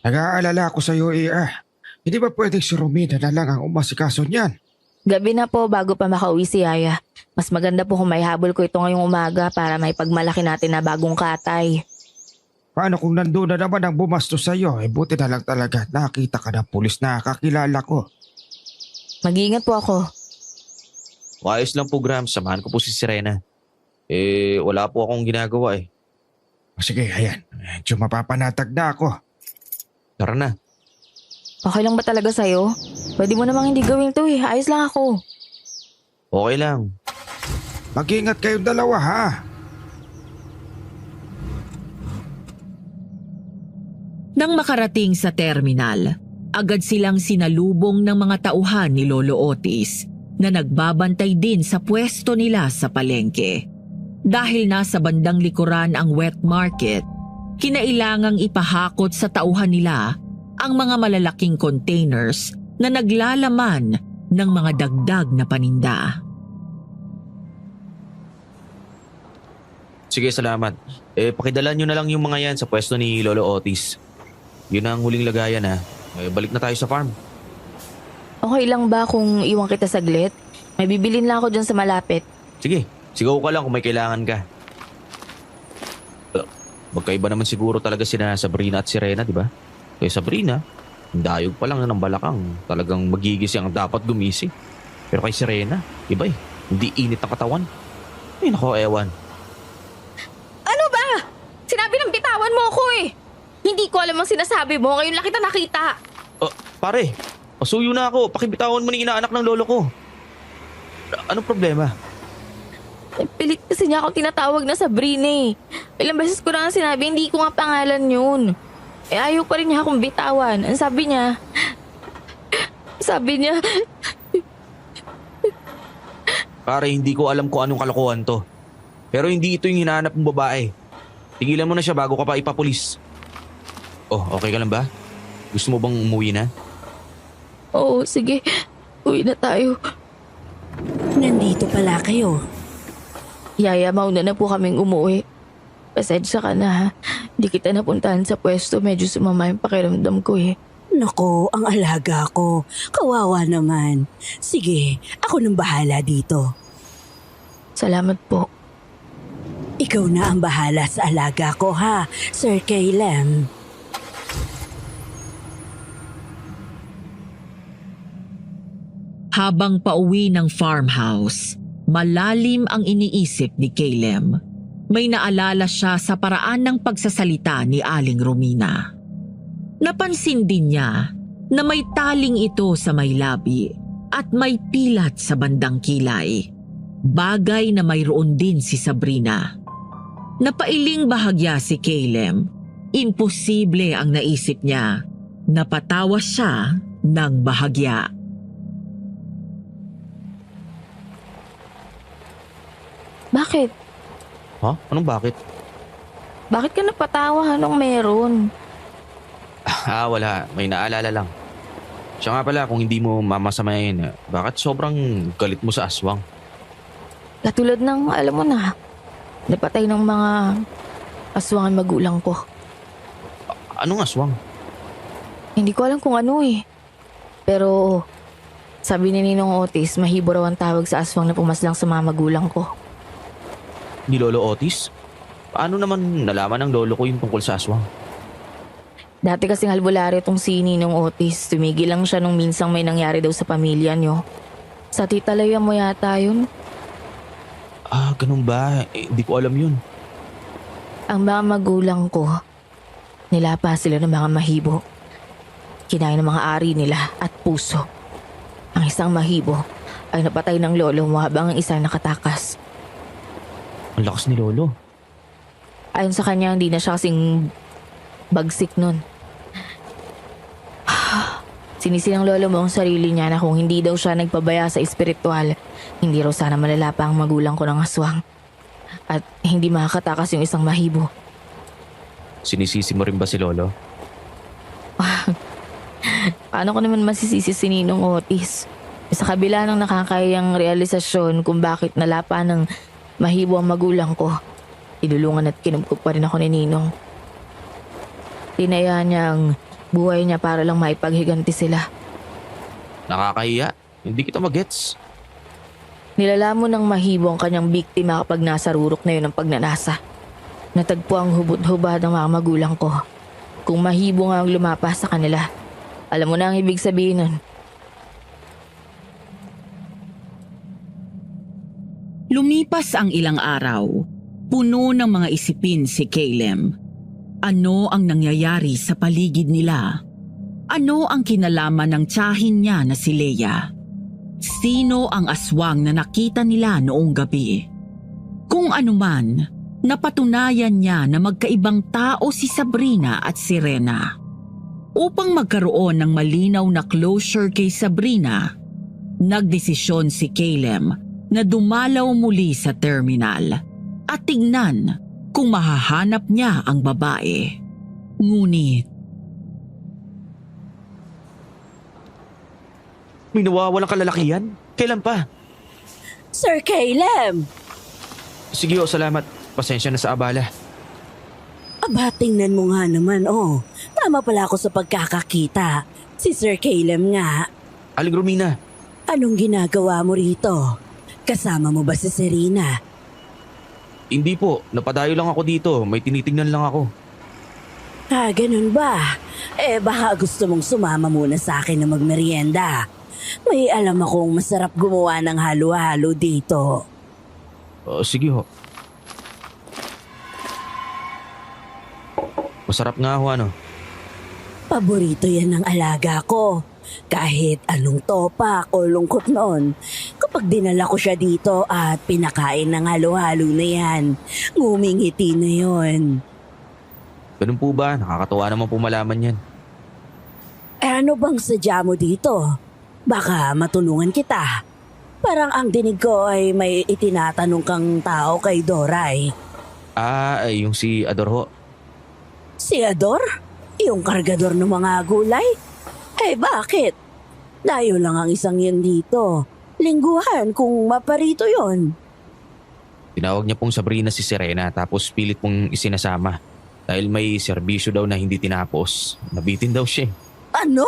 Nag-aalala ako sa iyo, Hindi ba pwedeng si Romina na lang ang umasikaso niyan? Gabi na po bago pa makauwi si Yaya. Mas maganda po kung may habol ko ito ngayong umaga para may pagmalaki natin na bagong katay. Paano kung nandun na naman ang bumastos sa iyo? Buti na lang talaga nakita ka ng pulis na kakilala ko. Mag-iingat po ako. Ayos lang po, Graham. Samahan ko po si Serena. Wala po akong ginagawa eh. Sige, ayan. Medyo mapapanatag na ako. Tara na. Okay lang ba talaga sa'yo? Pwede mo namang hindi gawin to eh. Ayos lang ako. Okay lang. Mag-ingat kayong dalawa, ha? Nang makarating sa terminal, agad silang sinalubong ng mga tauhan ni Lolo Otis na nagbabantay din sa pwesto nila sa palengke. Dahil nasa bandang likuran ang wet market, kinailangang ipahakot sa tauhan nila ang mga malalaking containers na naglalaman ng mga dagdag na paninda. Sige, salamat. Pakidala nyo na lang yung mga yan sa pwesto ni Lolo Otis. Yun ang huling lagayan ha. Balik na tayo sa farm. Okay lang ba kung iwan kita saglit? May bibilin lang ako dyan sa malapit. Sige, sigaw ka lang kung may kailangan ka. Magkaiba naman siguro talaga sina Sabrina at Serena, di ba? Kaya Sabrina, dayog pa lang ng balakang. Talagang magigising ang dapat gumising. Pero kay Serena, iba eh. Hindi init ang katawan. Ay nako, ewan. Ano ba? Sinabi ng bitawan mo ako eh. Hindi ko alam ang sinasabi mo. Ngayon lang kita nakita. Pare, pasuyo na ako. Pakibitawan mo ng inaanak ng lolo ko. Anong problema? Pilit kasi niya ako tinatawag na Sabrina eh. Ilang beses ko na nga sinabi, hindi ko nga pangalan yun. Ayaw pa rin niya akong bitawan. Ang sabi niya... Pare, hindi ko alam kung anong kalokohan to. Pero hindi ito yung hinahanap mong babae. Tigilan mo na siya bago ka pa ipapulis. Okay ka lang ba? Gusto mo bang umuwi na? Oo, sige. Uwi na tayo. Nandito pala kayo. Yaya, mauna na po kaming umuwi. Pasensya ka na ha. Hindi kita napuntahan sa pwesto. Medyo sumama yung pakiramdam ko eh. Nako, ang alaga ko. Kawawa naman. Sige, ako nang bahala dito. Salamat po. Ikaw na ang bahala sa alaga ko ha, Sir Caleb. Habang pauwi ng farmhouse, malalim ang iniisip ni Caleb. May naalala siya sa paraan ng pagsasalita ni Aling Romina. Napansin din niya na may taling ito sa may labi at may pilat sa bandang kilay. Bagay na mayroon din si Sabrina. Napailing bahagya si Caleb. Imposible ang naisip niya. Napatawa siya ng bahagya. Bakit? Ha? Anong bakit? Bakit ka napatawa? Anong meron? Wala. May naalala lang. Siya nga pala, kung hindi mo mamasamayin, bakit sobrang galit mo sa aswang? Katulad ng, alam mo na, napatay ng mga aswang ang magulang ko. Anong aswang? Hindi ko alam kung ano eh. Pero, sabi ni Ninong Otis, mahibo raw ang tawag sa aswang na pumaslang sa mga magulang ko. Ni Lolo Otis? Paano naman nalaman ng lolo ko yung tungkol sa aswang? Dati kasing albularyo tong si Ninong Otis. Tumigil lang siya nung minsang may nangyari daw sa pamilya niyo. Sa tita Laya mo yata yun. Ganun ba? Hindi ko alam yun. Ang mga magulang ko, nilapa sila ng mga mahibo. Kinain ng mga ari nila at puso. Ang isang mahibo ay napatay ng lolo mo habang ang isang nakatakas. Ang lakas ni Lolo. Ayon sa kanya, hindi na siya kasing bagsik nun. Sinisi ng lolo mo ang sarili niya na kung hindi daw siya nagpabaya sa espiritual, hindi raw sana malalapa ang magulang ko ng aswang. At hindi makakatakas yung isang mahibo. Sinisisi mo rin ba si Lolo? Paano ko naman masisisi si Ninong Otis? Sa kabila ng nakakayang realisasyon kung bakit nalapa ng mahibo ang magulang ko, idulungan at kinubkob pa rin ako ni Ninong. Tinayaan niya ang buhay niya para lang maipaghiganti sila. Nakakahiya. Hindi kita magets. Nilalamon ng mahibo ang kanyang biktima kapag nasa rurok na yun ang pagnanasa. Natagpo ang hubot-hubad ng mga magulang ko. Kung mahibo nga ang lumapa sa kanila, alam mo na ang ibig sabihin nun. Lumipas ang ilang araw. Puno ng mga isipin si Caleb. Ano ang nangyayari sa paligid nila? Ano ang kinalaman ng tiyahin niya na si Leia? Sino ang aswang na nakita nila noong gabi? Kung anuman, napatunayan niya na magkaibang tao si Sabrina at si Rena. Upang magkaroon ng malinaw na closure kay Sabrina, nagdesisyon si Caleb na dumalaw muli sa terminal at tignan kung mahahanap niya ang babae. Ngunit May nawawalang kalalakihan? Kailan pa? Sir Caleb! Sige salamat. Pasensya na sa abala. Aba, tingnan mo nga naman, oh. Tama pala ako sa pagkakakita. Si Sir Caleb nga. Aling Romina, Anong ginagawa mo rito? Kasama mo ba si Serena? hindi po. Napadayo lang ako dito. May tinitingnan lang ako. Ganun ba? Baka gusto mong sumama muna sa akin na magmerienda. May alam akong masarap gumawa ng halo-halo dito. Sige ho. Masarap nga ho ano. Paborito yan ng alaga ko. Kahit anong topak o lungkot noon, kapag dinala ko siya dito at pinakain ng halo-halo na yan, ngumingiti na yon. Ganun po ba? Nakakatuwa naman po malaman yan. Ano bang sadya mo dito? Baka matulungan kita. Parang ang dinig ko ay may itinatanong kang tao kay Doray. Yung si Ador ho. Si Ador? Yung kargador ng mga gulay? Bakit? Dayo lang ang isang yan dito. Lingguhan kung maparito yon. Tinawag niya pong Sabrina si Serena tapos pilit pong isinasama. Dahil may serbisyo daw na hindi tinapos. Nabitin daw siya. Ano?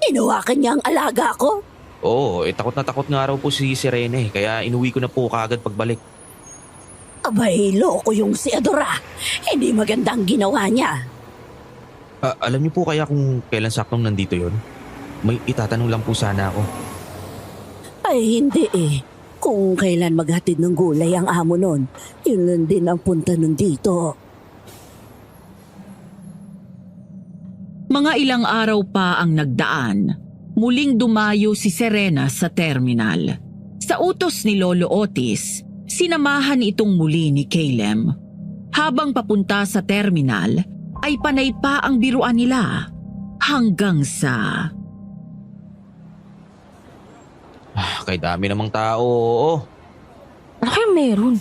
Inawakan niya ang alaga ko? Oo, takot na takot nga raw po si Serena kaya inuwi ko na po kaagad pagbalik. Abay, loko yung si Adora. Hindi magandang ginawa niya. Alam niyo po kaya kung kailan saktong nandito yon? May itatanong lang po sana ako. Ay, hindi eh. Kung kailan maghatid ng gulay ang amo nun, yun lang din ang punta nun dito. mga ilang araw pa ang nagdaan, muling dumayo si Serena sa terminal. Sa utos ni Lolo Otis, sinamahan itong muli ni Caleb. Habang papunta sa terminal, ay panay pa ang biruan nila hanggang sa... Kay dami namang tao, oo. Ano kaya meron?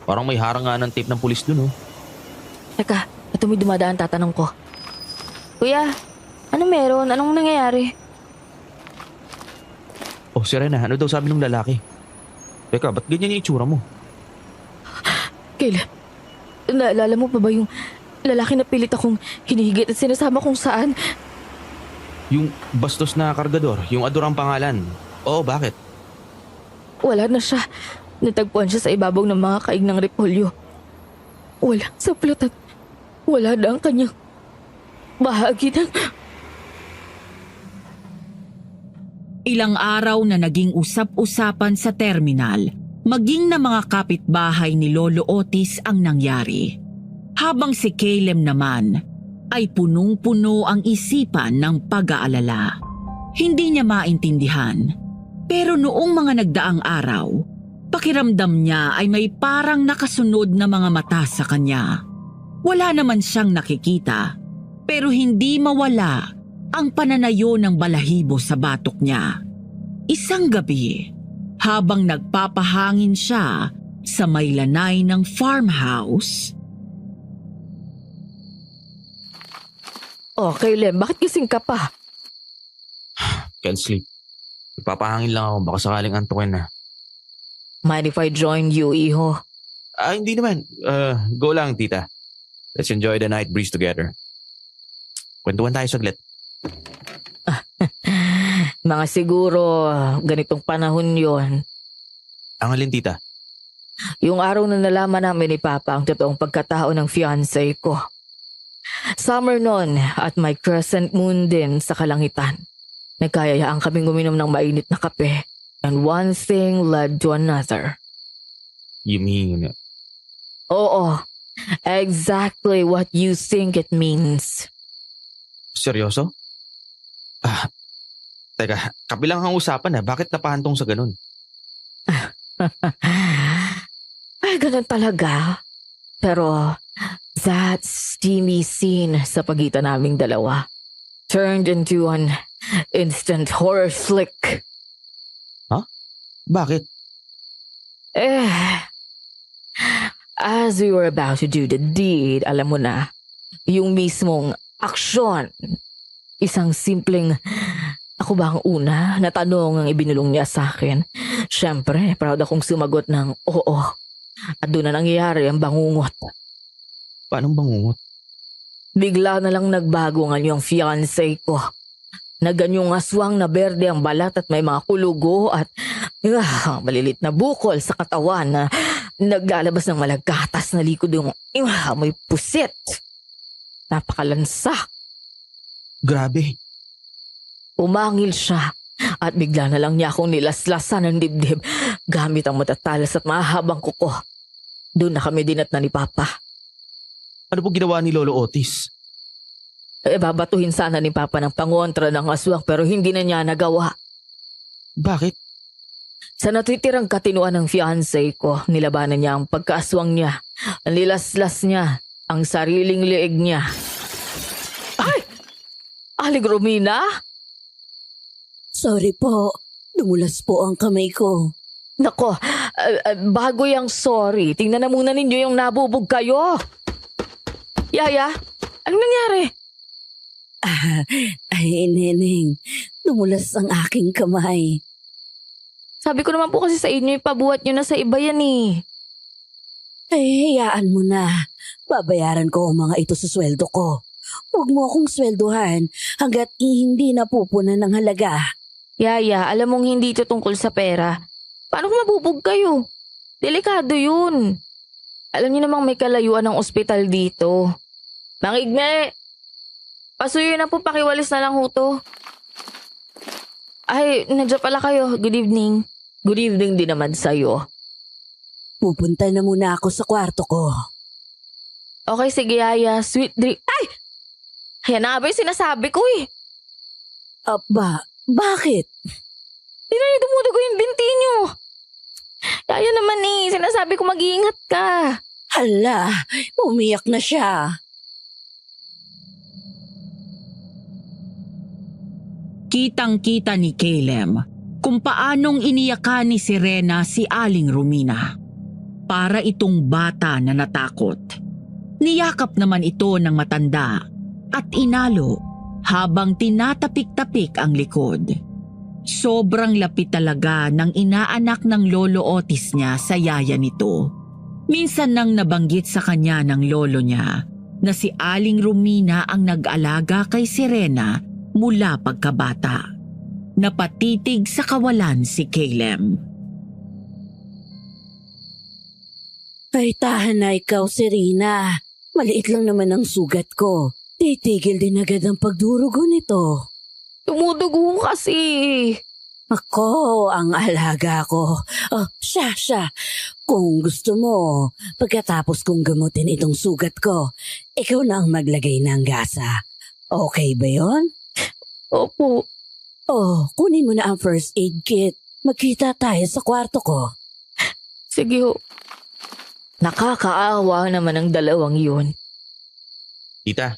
Parang may harang nga ng tape ng pulis dun, oh. Teka, ito may dumadaan, tatanong ko. Kuya, ano meron? Anong nangyayari? Oh, Serena, ano daw sabi ng lalaki? Teka, ba't ganyan yung itsura mo? Caleb, naalala mo pa ba yung lalaki na pilit akong hinihigit at sinasama kung saan? Yung bastos na kargador, yung Ador ang pangalan. Oo, bakit? Wala na siya. Natagpuan siya sa ibabaw ng mga kaig ng repolyo. Walang saplot at wala na ang kanyang bahagi ng... Ilang araw na naging usap-usapan sa terminal, maging na mga kapitbahay ni Lolo Otis ang nangyari. Habang si Caleb naman ay punong-puno ang isipan ng pag-aalala. Hindi niya maintindihan. Pero noong mga nagdaang araw, pakiramdam niya ay may parang nakasunod na mga mata sa kanya. Wala naman siyang nakikita, pero hindi mawala ang pananayo ng balahibo sa batok niya. Isang gabi, habang nagpapahangin siya sa may lanay ng farmhouse. Oh, Caleb, bakit gising ka pa? Can't sleep. Nagpapahangin lang ako, baka sakaling antukin na. Mind if I join you, iho? Ah, hindi naman. Go lang, tita. Let's enjoy the night breeze together. Kwentuhan tayo saglit. Mga siguro, ganitong panahon yon. Ang alin, tita? Yung araw na nalaman namin ni Papa ang totoong pagkatao ng fiancé ko. Summer noon at may crescent moon din sa kalangitan. Nagkayayaan kaming uminom ng mainit na kape. And one thing led to another. You mean... Oo, exactly what you think it means. Seryoso? Teka, kabilang ang usapan bakit napahantong sa ganun? Ay, ganun talaga. Pero that steamy scene sa pagitan naming dalawa turned into an instant horror flick. Bakit? As we were about to do the deed, alam mo na, yung mismong aksyon. Isang simpleng, ako ba ang una na tanong ang ibinulong niya sa akin. Siyempre, proud akong sumagot ng oo. At doon na nangyayari ang bangungot. Paanong bangungot? Bigla na lang nagbago nga yung fiancé ko. Naganyong aswang na berde ang balat at may mga kulugo at malilit na bukol sa katawan na naglalabas ng malagatas na likod yung may pusit. Napakalansa. Grabe. Umangil siya at bigla na lang niya akong nilaslasan ng dibdib gamit ang matatalas at mahabang kuko. Doon na kami dinatna ni Papa. Ano po ginawa ni Lolo Otis? Babatuhin sana ni Papa ng pangontra ng aswang pero hindi na niya nagawa. Bakit? Sa natitirang katinuan ng fiancé ko, nilabanan niya ang pagkaaswang niya. Nilaslas niya ang sariling leeg niya. Ay! Aling Romina? Sorry po. Dumulas po ang kamay ko. Nako, bago yung sorry, tingnan na muna ninyo yung nabubog kayo. Yaya, anong nangyari? Ay, Neneng. Dumulas ang aking kamay. Sabi ko naman po kasi sa inyo, ipabuhat nyo na sa iba yan eh. Ay, hayaan mo na. Babayaran ko ang mga ito sa sweldo ko. Huwag mo akong sweldohan hanggat hindi napupunan ng halaga. Yaya, alam mong hindi ito tungkol sa pera. Paano kung mabubog kayo? Delikado yun. Alam niyo namang may kalayuan ng ospital dito. Mang Igme! Pasuyo na po, pakiwalis na lang ho to. Ay, nandiyan pala kayo. Good evening. Good evening din naman sa'yo. Pupunta na muna ako sa kwarto ko. Okay, sige, Yaya. Sweet dream. Ay! Yan na ba yung sinasabi ko eh. Bakit? Hindi na niyo dumudugo yung binti niyo. Yaya naman eh. Sinasabi ko mag-iingat ka. Hala, umiyak na siya. Kitang-kita ni Caleb kung paanong iniyakan ni Serena si Aling Romina. para itong bata na natakot. Niyakap naman ito ng matanda at inalo habang tinatapik-tapik ang likod. Sobrang lapit talaga ng inaanak ng lolo Otis niya sa yaya nito. Minsan nang nabanggit sa kanya ng lolo niya na si Aling Romina ang nag-alaga kay Serena mula pagkabata. Napatitig sa kawalan si Caleb. Ay, tahan na ikaw, Serena. Maliit lang naman ang sugat ko. Titigil din agad ang pagdurugo nito. Tumudugo kasi. Ako ang alaga ko. Oh, siya. Kung gusto mo, pagkatapos kong gamutin itong sugat ko, ikaw na ang maglagay ng gasa. Okay ba yon? Opo. Oh, kunin mo na ang first aid kit. Magkita tayo sa kwarto ko. Sige ho. Nakakaawa naman ang dalawang yun. Tita,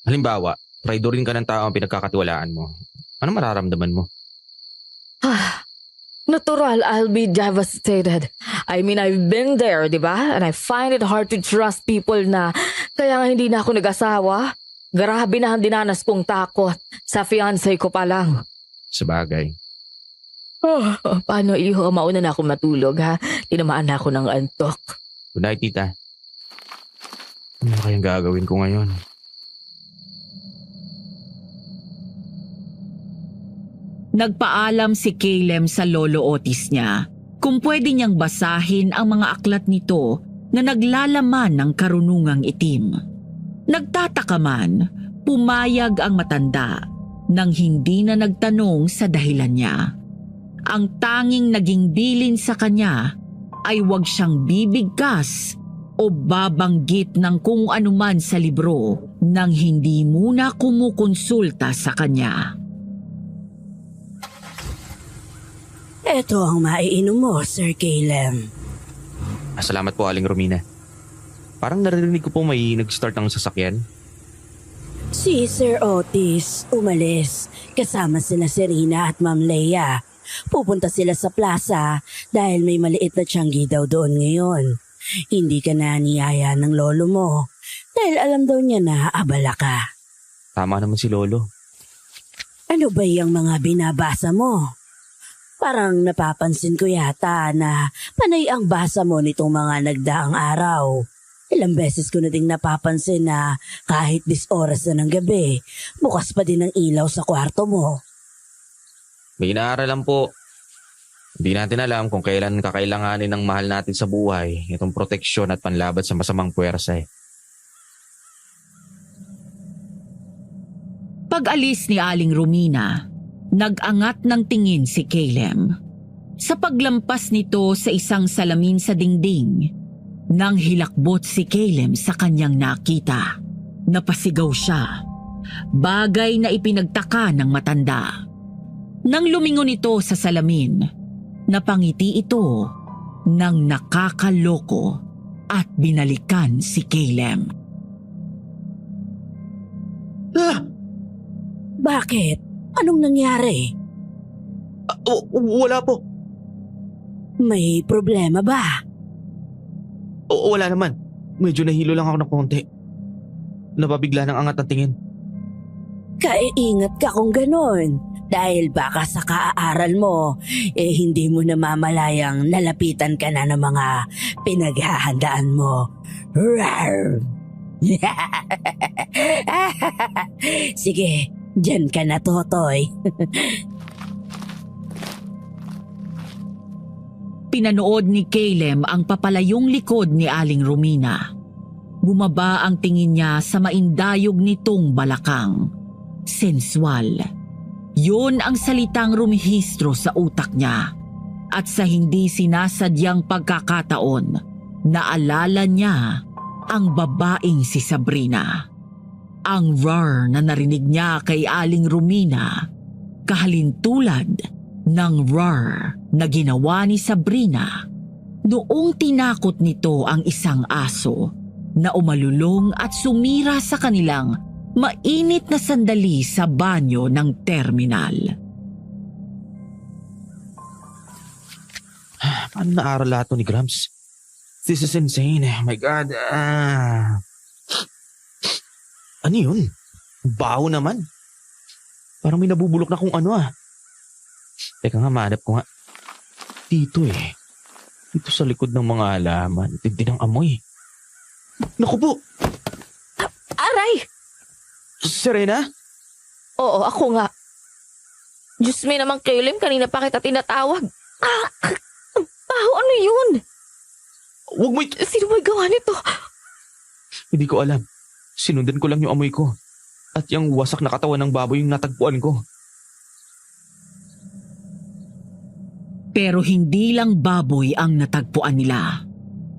halimbawa, traidorin ka ng tao ang pinagkakatiwalaan mo. Ano mararamdaman mo? Natural, I'll be devastated. I mean, I've been there, di ba? And I find it hard to trust people na kaya nga hindi na ako nag-asawa. Grabe na ang dinanas kong takot sa fiancé ko pa lang. Sabagay. Paano iho? Mauna na ako matulog, ha? Tinamaan na ako ng antok. Good night, tita. Ano kayang gagawin ko ngayon? Nagpaalam si Caleb sa lolo Otis niya kung pwede niyang basahin ang mga aklat nito na naglalaman ng karunungang itim. Nagtataka man, pumayag ang matanda nang hindi na nagtanong sa dahilan niya. Ang tanging naging bilin sa kanya ay huwag siyang bibigkas o babanggit ng kung anuman sa libro nang hindi muna kumukonsulta sa kanya. Ito ang maiinom mo, Sir Caleb. Salamat po, Aling Romina. Parang naririnig ko po may nag-start ng sasakyan. Si Sir Otis umalis. Kasama sila Serena at Ma'am Leia. Pupunta sila sa plaza dahil may maliit na tiyanggi daw doon ngayon. Hindi ka na niyaya ng lolo mo dahil alam daw niya na abala ka. Tama naman si Lolo. Ano ba yung mga binabasa mo? Parang napapansin ko yata na panay ang basa mo nitong mga nagdaang araw. Ilang beses ko na ding napapansin na kahit 10 oras na ng gabi, bukas pa din ang ilaw sa kwarto mo. May inaaralan po. Hindi natin alam kung kailan kakailanganin ng mahal natin sa buhay itong proteksyon at panlaban sa masamang puwersa. Pag-alis ni Aling Romina, nag-angat ng tingin si Caleb. Sa paglampas nito sa isang salamin sa dingding, nang hilakbot si Caleb sa kanyang nakita. Napasigaw siya, bagay na ipinagtaka ng matanda. Nang lumingon ito sa salamin, napangiti ito ng nakakaloko at binalikan si Caleb. Bakit? Anong nangyari? Wala po. May problema ba? Wala naman. Medyo nahilo lang ako ng konti. Napabigla ng angat ng tingin. Kaiingat ka kung ganon. Dahil baka sa kaaaral mo, hindi mo namamalayang nalapitan ka na ng mga pinaghahandaan mo. Rawr! Sige, dyan ka na, Totoy. Pinanood ni Caleb ang papalayong likod ni Aling Romina. Bumaba ang tingin niya sa maindayog nitong balakang. Sensual. Yun ang salitang rumihistro sa utak niya. At sa hindi sinasadyang pagkakataon, naalala niya ang babaeng si Sabrina. Ang roar na narinig niya kay Aling Romina, kahalintulad ng roar na ginawa ni Sabrina noong tinakot nito ang isang aso na umalulong at sumira sa kanilang mainit na sandali sa banyo ng terminal. Paano naaral lahat to ni Gramps? This is insane. Oh my God. Ano yun? Baho naman. Parang may nabubulok na kung ano Teka nga, mahanap ko nga. Dito Dito sa likod ng mga halaman. Tindi ng amoy. Naku po! Aray! Serena? Oo, ako nga. Diyos me naman, Caleb, kanina pa kita tinatawag. Ang baho, ano yun? Huwag mo Sino may gawa nito? Hindi ko alam. Sinundan ko lang yung amoy ko. At yung wasak na katawan ng baboy yung natagpuan ko. Pero hindi lang baboy ang natagpuan nila.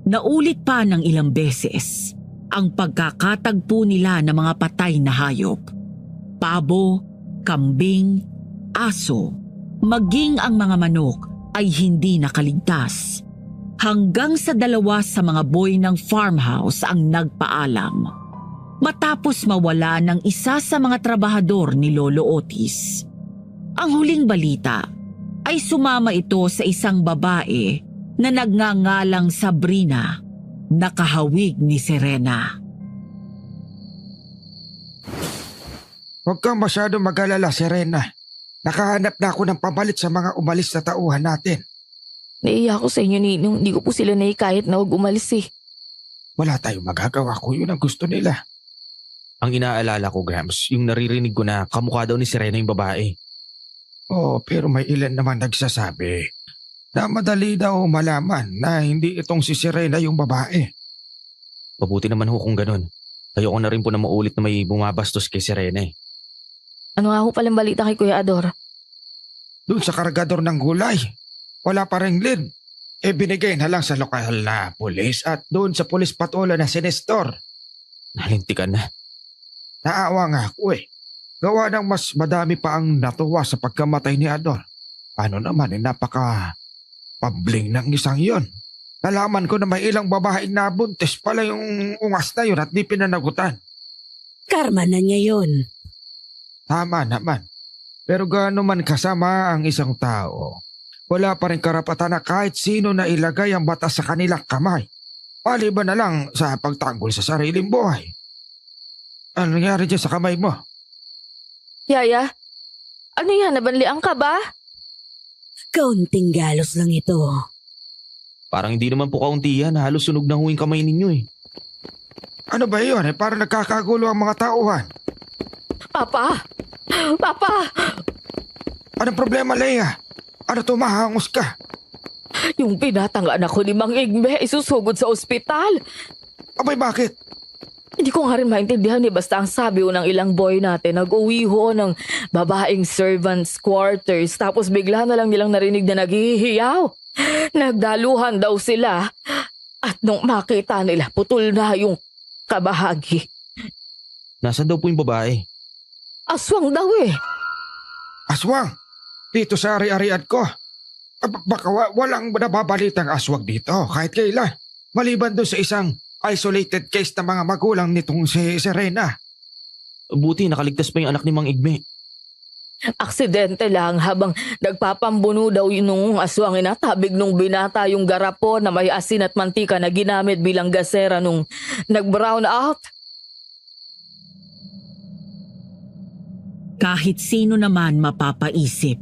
Naulit pa ng ilang beses ang pagkakatagpo nila ng mga patay na hayop. Pabo, kambing, aso, maging ang mga manok ay hindi nakaligtas. Hanggang sa 2 sa mga boy ng farmhouse ang nagpaalam. Matapos mawala ng isa sa mga trabahador ni Lolo Otis. Ang huling balita ay sumama ito sa isang babae na nagngangalang Sabrina, nakahawig ni Serena. Huwag kang masyado mag-alala, Serena. Nakahanap na ako ng pabalit sa mga umalis na tauhan natin. Naiya ako sa inyo, Ninong. Hindi ko po sila naikayat na huwag umalis Wala tayong magagawa kung yun ang gusto nila. Ang inaalala ko, Grams, yung naririnig ko na kamukha daw ni Serena yung babae. Oo, pero may ilan naman nagsasabi na madali daw malaman na hindi itong si Serena yung babae. Mabuti naman kung ganun. Ayoko na rin po na maulit na may bumabastos kay Serena Ano nga ho palang balita kay Kuya Ador? Doon sa kargador ng gulay, wala pa ring lead. Binigay na lang sa lokal na pulis at doon sa pulis patola na si Nestor. Nalintikan na. Naawa nga ako Gawa ng mas madami pa ang natuwa sa pagkamatay ni Ador. Ano naman napaka-pabling ng isang yon. Nalaman ko na may ilang babaeng nabuntis pala yung ungas na yun at di pinanagutan. Karma na niya yun. Tama naman. Pero gaano man kasama ang isang tao, wala pa rin karapatan na kahit sino na ilagay ang batas sa kanilang kamay. Maliban na lang sa pagtanggol sa sariling buhay. Ano nangyari dyan sa kamay mo? Yaya, ano yan? Nabanlian ka ba? Kaunting galos lang ito. Parang hindi naman po kaunti yan. Halos sunog na huwing kamay ninyo Ano ba yun? Parang nagkakagulo ang mga tauhan. Papa! Papa! Anong problema, Leia? Ano tumahangos ka? Yung pinatang anak ko ni Mang Igme isusugod sa ospital. Abay, bakit? Hindi ko nga rin maintindihan basta ang sabi ng ilang boy natin, nag-uwi ho ng babaeng servants quarters tapos bigla na lang nilang narinig na naghihiyaw. Nagdaluhan daw sila at nung makita nila putol na yung kabahagi. Nasaan daw po yung babae? Aswang daw Aswang? Dito sa ari-arian ko. Baka walang nababalitang aswang dito kahit kailan. Maliban doon sa isang isolated case ng mga magulang nitong si Serena. Buti nakaligtas pa yung anak ni Mang Igme. Aksidente lang habang nagpapambuno daw yung aswang inatabig nung binata yung garapon na may asin at mantika na ginamit bilang gasera nung nag-brown out. Kahit sino naman mapapaisip,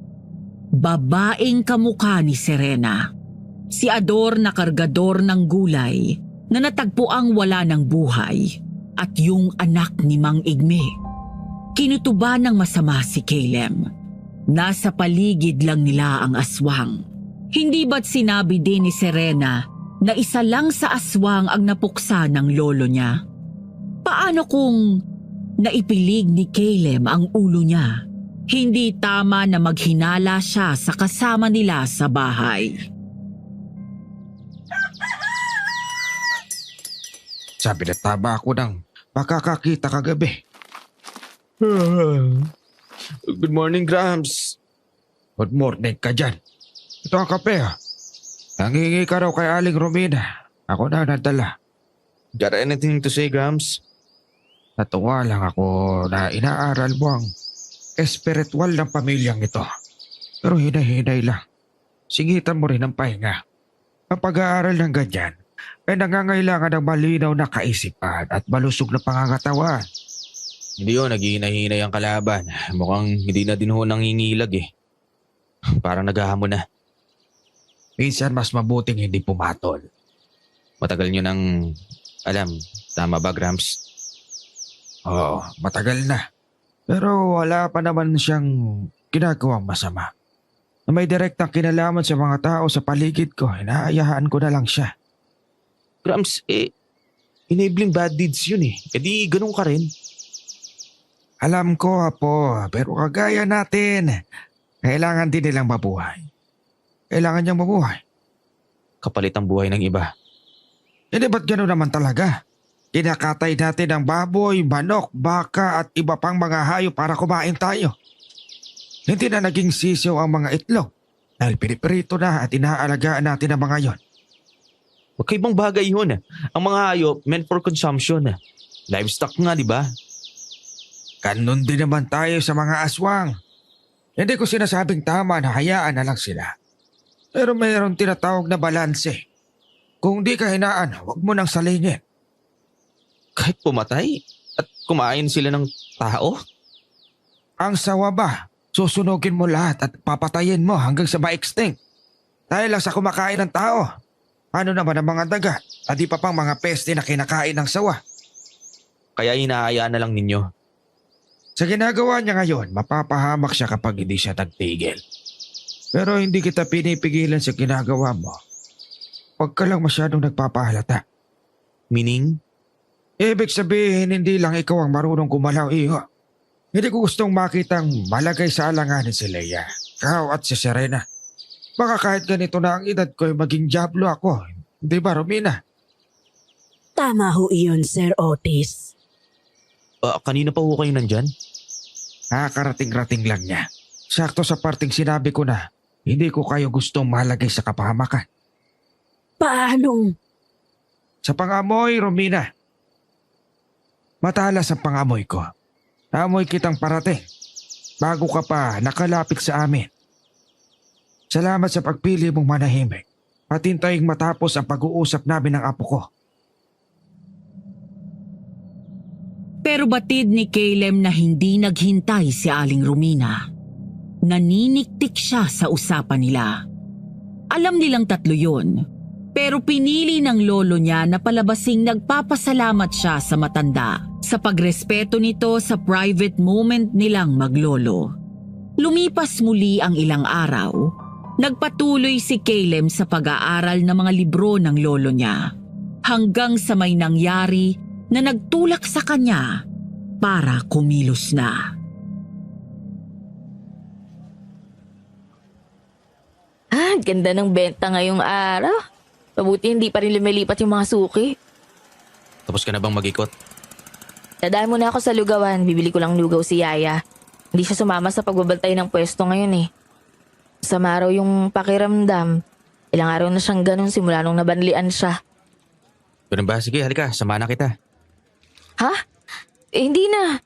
babaeng kamukha ni Serena. Si Ador na kargador ng gulay na natagpuang wala ng buhay at yung anak ni Mang Igme. Kinutuba ng masama si Caleb. Nasa paligid lang nila ang aswang. Hindi ba't sinabi din ni Serena na isa lang sa aswang ang napuksa ng lolo niya? Paano kung naipilig ni Caleb ang ulo niya? Hindi tama na maghinala siya sa kasama nila sa bahay. Sabi na tama ako ng makakakita kagabi. Good morning, Grams. Good morning ka dyan. Ito ang kape Nangingi ka raw kay Aling Romina. Ako na nadala. Got anything to say, Grams? Natuwa lang ako na inaaral mo ang espiritual ng pamilyang ito. Pero hinay-hinay lang. Singitan mo rin ang pahinga. Ang pag-aaral ng ganyan ay nangangailangan ng malinaw na kaisipan at malusog na pangangatawan. Hindi yun, naghihina-hina ang kalaban. Mukhang hindi na din ho nangingilag eh. Parang naghahamon na. Minsan mas mabuting hindi pumatol. Matagal nyo nang alam. Tama ba, Gramps? Oo, matagal na. Pero wala pa naman siyang ginagawang masama. Na may direktang kinalaman sa mga tao sa paligid ko, inaayaan ko na lang siya. Gramps, enabling bad deeds yun eh. E di ganun ka rin. Alam ko, Apo, pero kagaya natin, kailangan din nilang mabuhay. Kailangan niyang mabuhay. Kapalit ang buhay ng iba. Hindi ba't gano'n naman talaga? Kinakatay natin ang baboy, manok, baka at iba pang mga hayop para kumain tayo. Hindi na naging sisiw ang mga itlog dahil piniprito na at inaalagaan natin ang mga yon. Magkaibang bagay yun. Ang mga hayop meant for consumption. Livestock nga, di ba? Ganon din naman tayo sa mga aswang. Hindi ko sinasabing tama na hayaan na lang sila. Pero mayroon tinatawag na balanse. Kung di ka hinaan, huwag mo nang salingin. Kahit pumatay at kumain sila ng tao? Ang sawa ba? Susunugin mo lahat at papatayin mo hanggang sa ma-extinct. Dahil lang sa kumakain ng tao. Ano naman ang mga daga at di pa pang mga peste na kinakain ng sawa? Kaya inaayaan na lang ninyo. Sa ginagawa niya ngayon, mapapahamak siya kapag hindi siya nagtigil. Pero hindi kita pinipigilan sa ginagawa mo. Huwag ka lang masyadong nagpapahalata. Meaning? Ibig sabihin, hindi lang ikaw ang marunong gumalaw, iho. Hindi ko gustong makitang malagay sa alanganin si Leia, Ikaw at si Serena. Baka kahit ganito na ang edad ko, maging diablo ako. Di ba, Romina? Tama ho iyon, Sir Otis. Kanina pa ho kayo nandyan? Karating-rating lang niya. Sakto sa parting sinabi ko na, hindi ko kayo gustong malagay sa kapahamakan. Paanong? Sa pangamoy, Romina. Matalas ang pangamoy ko. Amoy kitang parating. Bago ka pa nakalapit sa amin. Salamat sa pagpili mong manahimik. Patintaying matapos ang pag-uusap namin ng apo ko. Pero batid ni Caleb na hindi naghintay si Aling Romina. Naniniktik siya sa usapan nila. Alam nilang tatlo yun, pero pinili ng lolo niya na palabasing nagpapasalamat siya sa matanda sa pagrespeto nito sa private moment nilang maglolo. Lumipas muli ang ilang araw. Nagpatuloy si Caleb sa pag-aaral ng mga libro ng lolo niya hanggang sa may nangyari na nagtulak sa kanya para kumilos na. Ganda ng benta ngayong araw. Mabuti hindi pa rin lumilipat yung mga suki. Tapos ka na bang mag-ikot? Dadaan muna ako sa lugawan. Bibili ko lang lugaw si Yaya. Hindi siya sumama sa pagbabantay ng pwesto ngayon eh. Sama raw yung pakiramdam. Ilang araw na siyang ganun simula nung nabanlian siya. Ganun ba? Sige, halika. Sama na kita. Ha? Hindi na.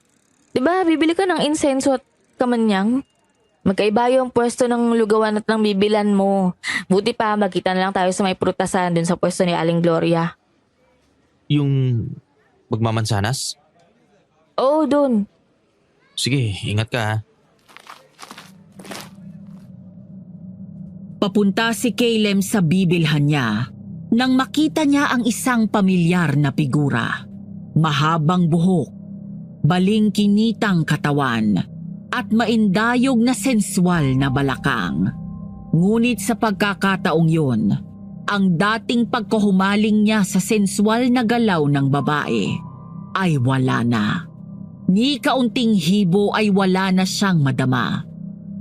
Diba bibili ka ng insenso at kamanyang? Magkaiba yung pwesto ng lugawan at ng bibilan mo. Buti pa magkita na lang tayo sa may prutasan dun sa pwesto ni Aling Gloria. Yung magmamansanas? Oo, dun. Sige, ingat ka ha. Papunta si Caleb sa bibilhan niya nang makita niya ang isang pamilyar na figura. Mahabang buhok, baling-kinitang katawan, at maindayog na sensual na balakang. Ngunit sa pagkakataong yun, ang dating pagkahumaling niya sa sensual na galaw ng babae ay wala na. Ni kaunting hibo ay wala na siyang madama.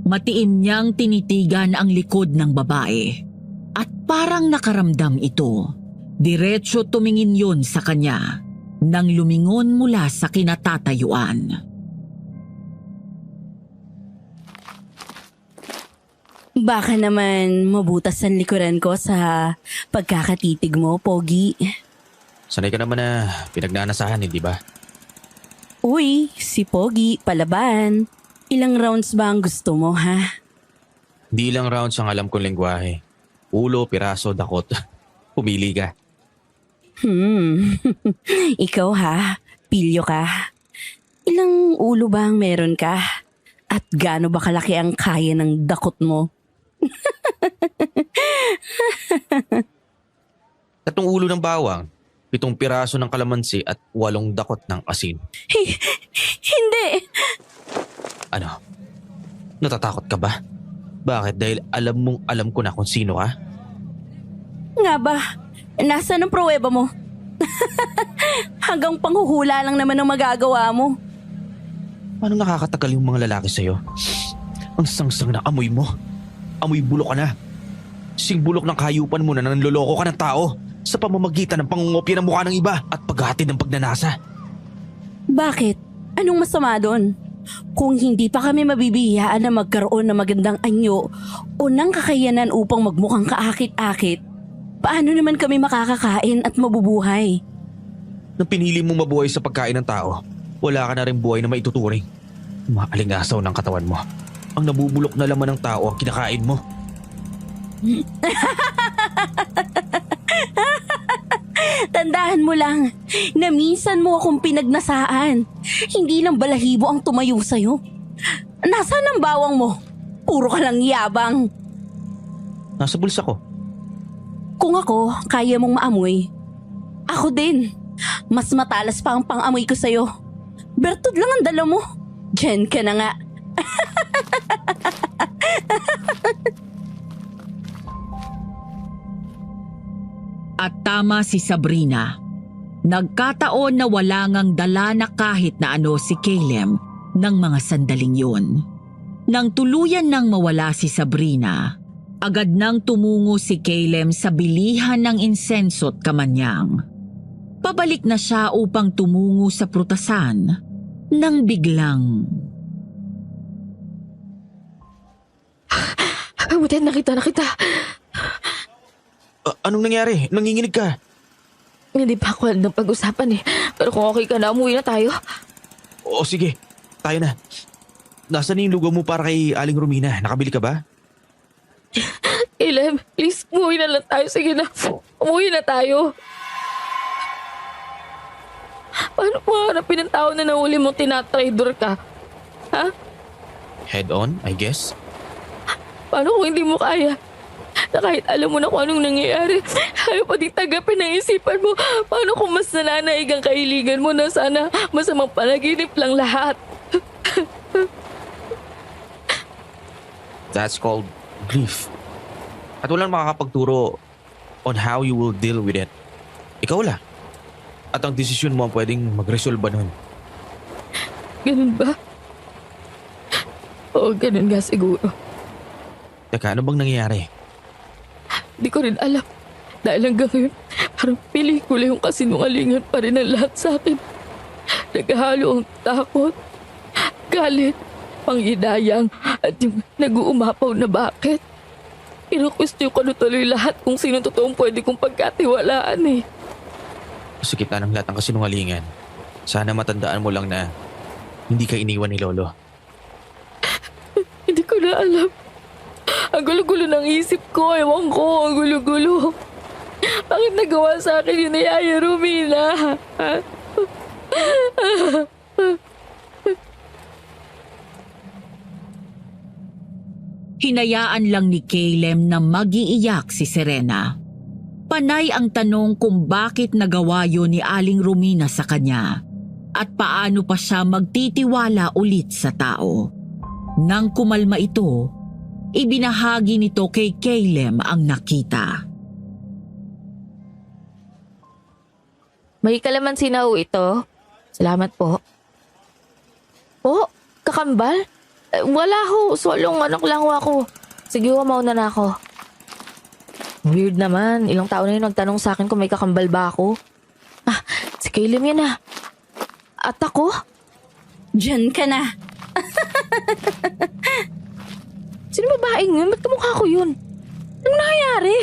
Matiim niyang tinitigan ang likod ng babae at parang nakaramdam ito. Diretso tumingin yun sa kanya nang lumingon mula sa kinatatayuan. Baka naman mabutas ang likuran ko sa pagkakatitig mo, Pogi. Sanay ka naman na pinagnanasahan, hindi ba? Uy, si Pogi, palaban. Ilang rounds ba ang gusto mo, ha? Di lang rounds ang alam kong lengguwahe. Ulo, piraso, dakot. Pumili ka. Ikaw ha, pilyo ka. Ilang ulo ba ang meron ka? At gaano ba kalaki ang kaya ng dakot mo? 3 ulo ng bawang, 7 piraso ng kalamansi at 8 dakot ng asin. Hindi! Ano? Natatakot ka ba? Bakit? Dahil alam ko na kung sino ka? Nga ba? Nasaan ang pruweba mo? Hanggang panghuhula lang naman ang magagawa mo. Paano nakakatagal yung mga lalaki sa'yo? Ang sangsang na amoy mo. Amoy bulok ka na. Bulok ng kahayupan mo na nanloloko ka ng tao sa pamamagitan ng pangungopya ng mukha ng iba at paghatid ng pagnanasa. Bakit? Anong masama doon? Kung hindi pa kami mabibihiyaan na magkaroon ng magandang anyo o ng kakayanan upang magmukhang kaakit-akit, paano naman kami makakakain at mabubuhay? Nang pinili mo mabuhay sa pagkain ng tao, wala ka na rin buhay na maituturing. Maalingasaw ng katawan mo. Ang nabubulok na laman ng tao ang kinakain mo. Tandaan mo lang na minsan mo akong pinagnasaan. Hindi lang balahibo ang tumayo sa'yo. Nasaan ang bawang mo? Puro ka lang yabang. Nasa bulsa ko. Kung ako kaya mong maamoy, ako din. Mas matalas pa ang pang-amoy ko sa'yo. Bertod lang ang dala mo. Diyan ka na nga. At tama si Sabrina. Nagkataon na wala ngang dala na kahit na ano si Caleb ng mga sandaling yun. Nang tuluyan nang mawala si Sabrina, agad nang tumungo si Caleb sa bilihan ng insenso't kamanyang. Pabalik na siya upang tumungo sa prutasan nang biglang... Buti nakita. Anong nangyari? Nanginginig ka. Hindi pa ako alam ng pag-usapan eh. Pero kung okay ka na, umuwi na tayo. O sige, tayo na. Nasaan yung lugaw mo para kay Aling Romina? Nakabili ka ba? Caleb, please, umuwi na lang tayo. Sige na, umuwi na tayo. Paano mo hanapin ang tao na nahuli mong tinatrader ka? Ha? Head on, I guess. Paano kung hindi mo kaya? Na kahit alam mo na kung anong nangyayari, ayaw pa din tagapin ang isipan mo. Paano kung mas nananaig ang kahiligan mo na sana masamang panaginip lang lahat? That's called grief. At walang makakapagturo on how you will deal with it. Ikaw lang. At ang desisyon mo ang pwedeng magresolba nun. Ganun ba? Oo, ganun nga siguro. Teka, ano bang nangyayari? Di ko rin alam. Dahil hanggang ngayon, parang pelikula yung kasinungalingan pa rin ang lahat sa akin. Naghahalo ang takot, galit, pangidayang, at yung nag-uumapaw na bakit. Inukwestiyon ko na tuloy lahat kung sino totoong pwede kong pagkatiwalaan eh. Sa gitna ng lahat ng kasinungalingan, sana matandaan mo lang na hindi ka iniwan ni Lolo. Hindi ko na alam. Ang gulo-gulo ng isip ko. Ewan ko, ang gulo-gulo. Bakit nagawa sa akin yun ni Aya Romina? Hinayaan lang ni Caleb na mag-iiyak si Serena. Panay ang tanong kung bakit nagawa yun ni Aling Romina sa kanya at paano pa siya magtitiwala ulit sa tao. Nang kumalma ito, ibinahagi nito kay Caleb ang nakita. May kalamansi na ho ito. Salamat po. Po? Kakambal? Wala ho. Solong anak lang ho ako. Sige ho, mauna na ako. Weird naman. Ilang taon na yun nagtanong sa akin kung may kakambal ba ako. Ah, si Caleb yan ah. At ako? Diyan ka na. Sino babaeng yun? Ba't kamukha ko yun? Anong nangyayari?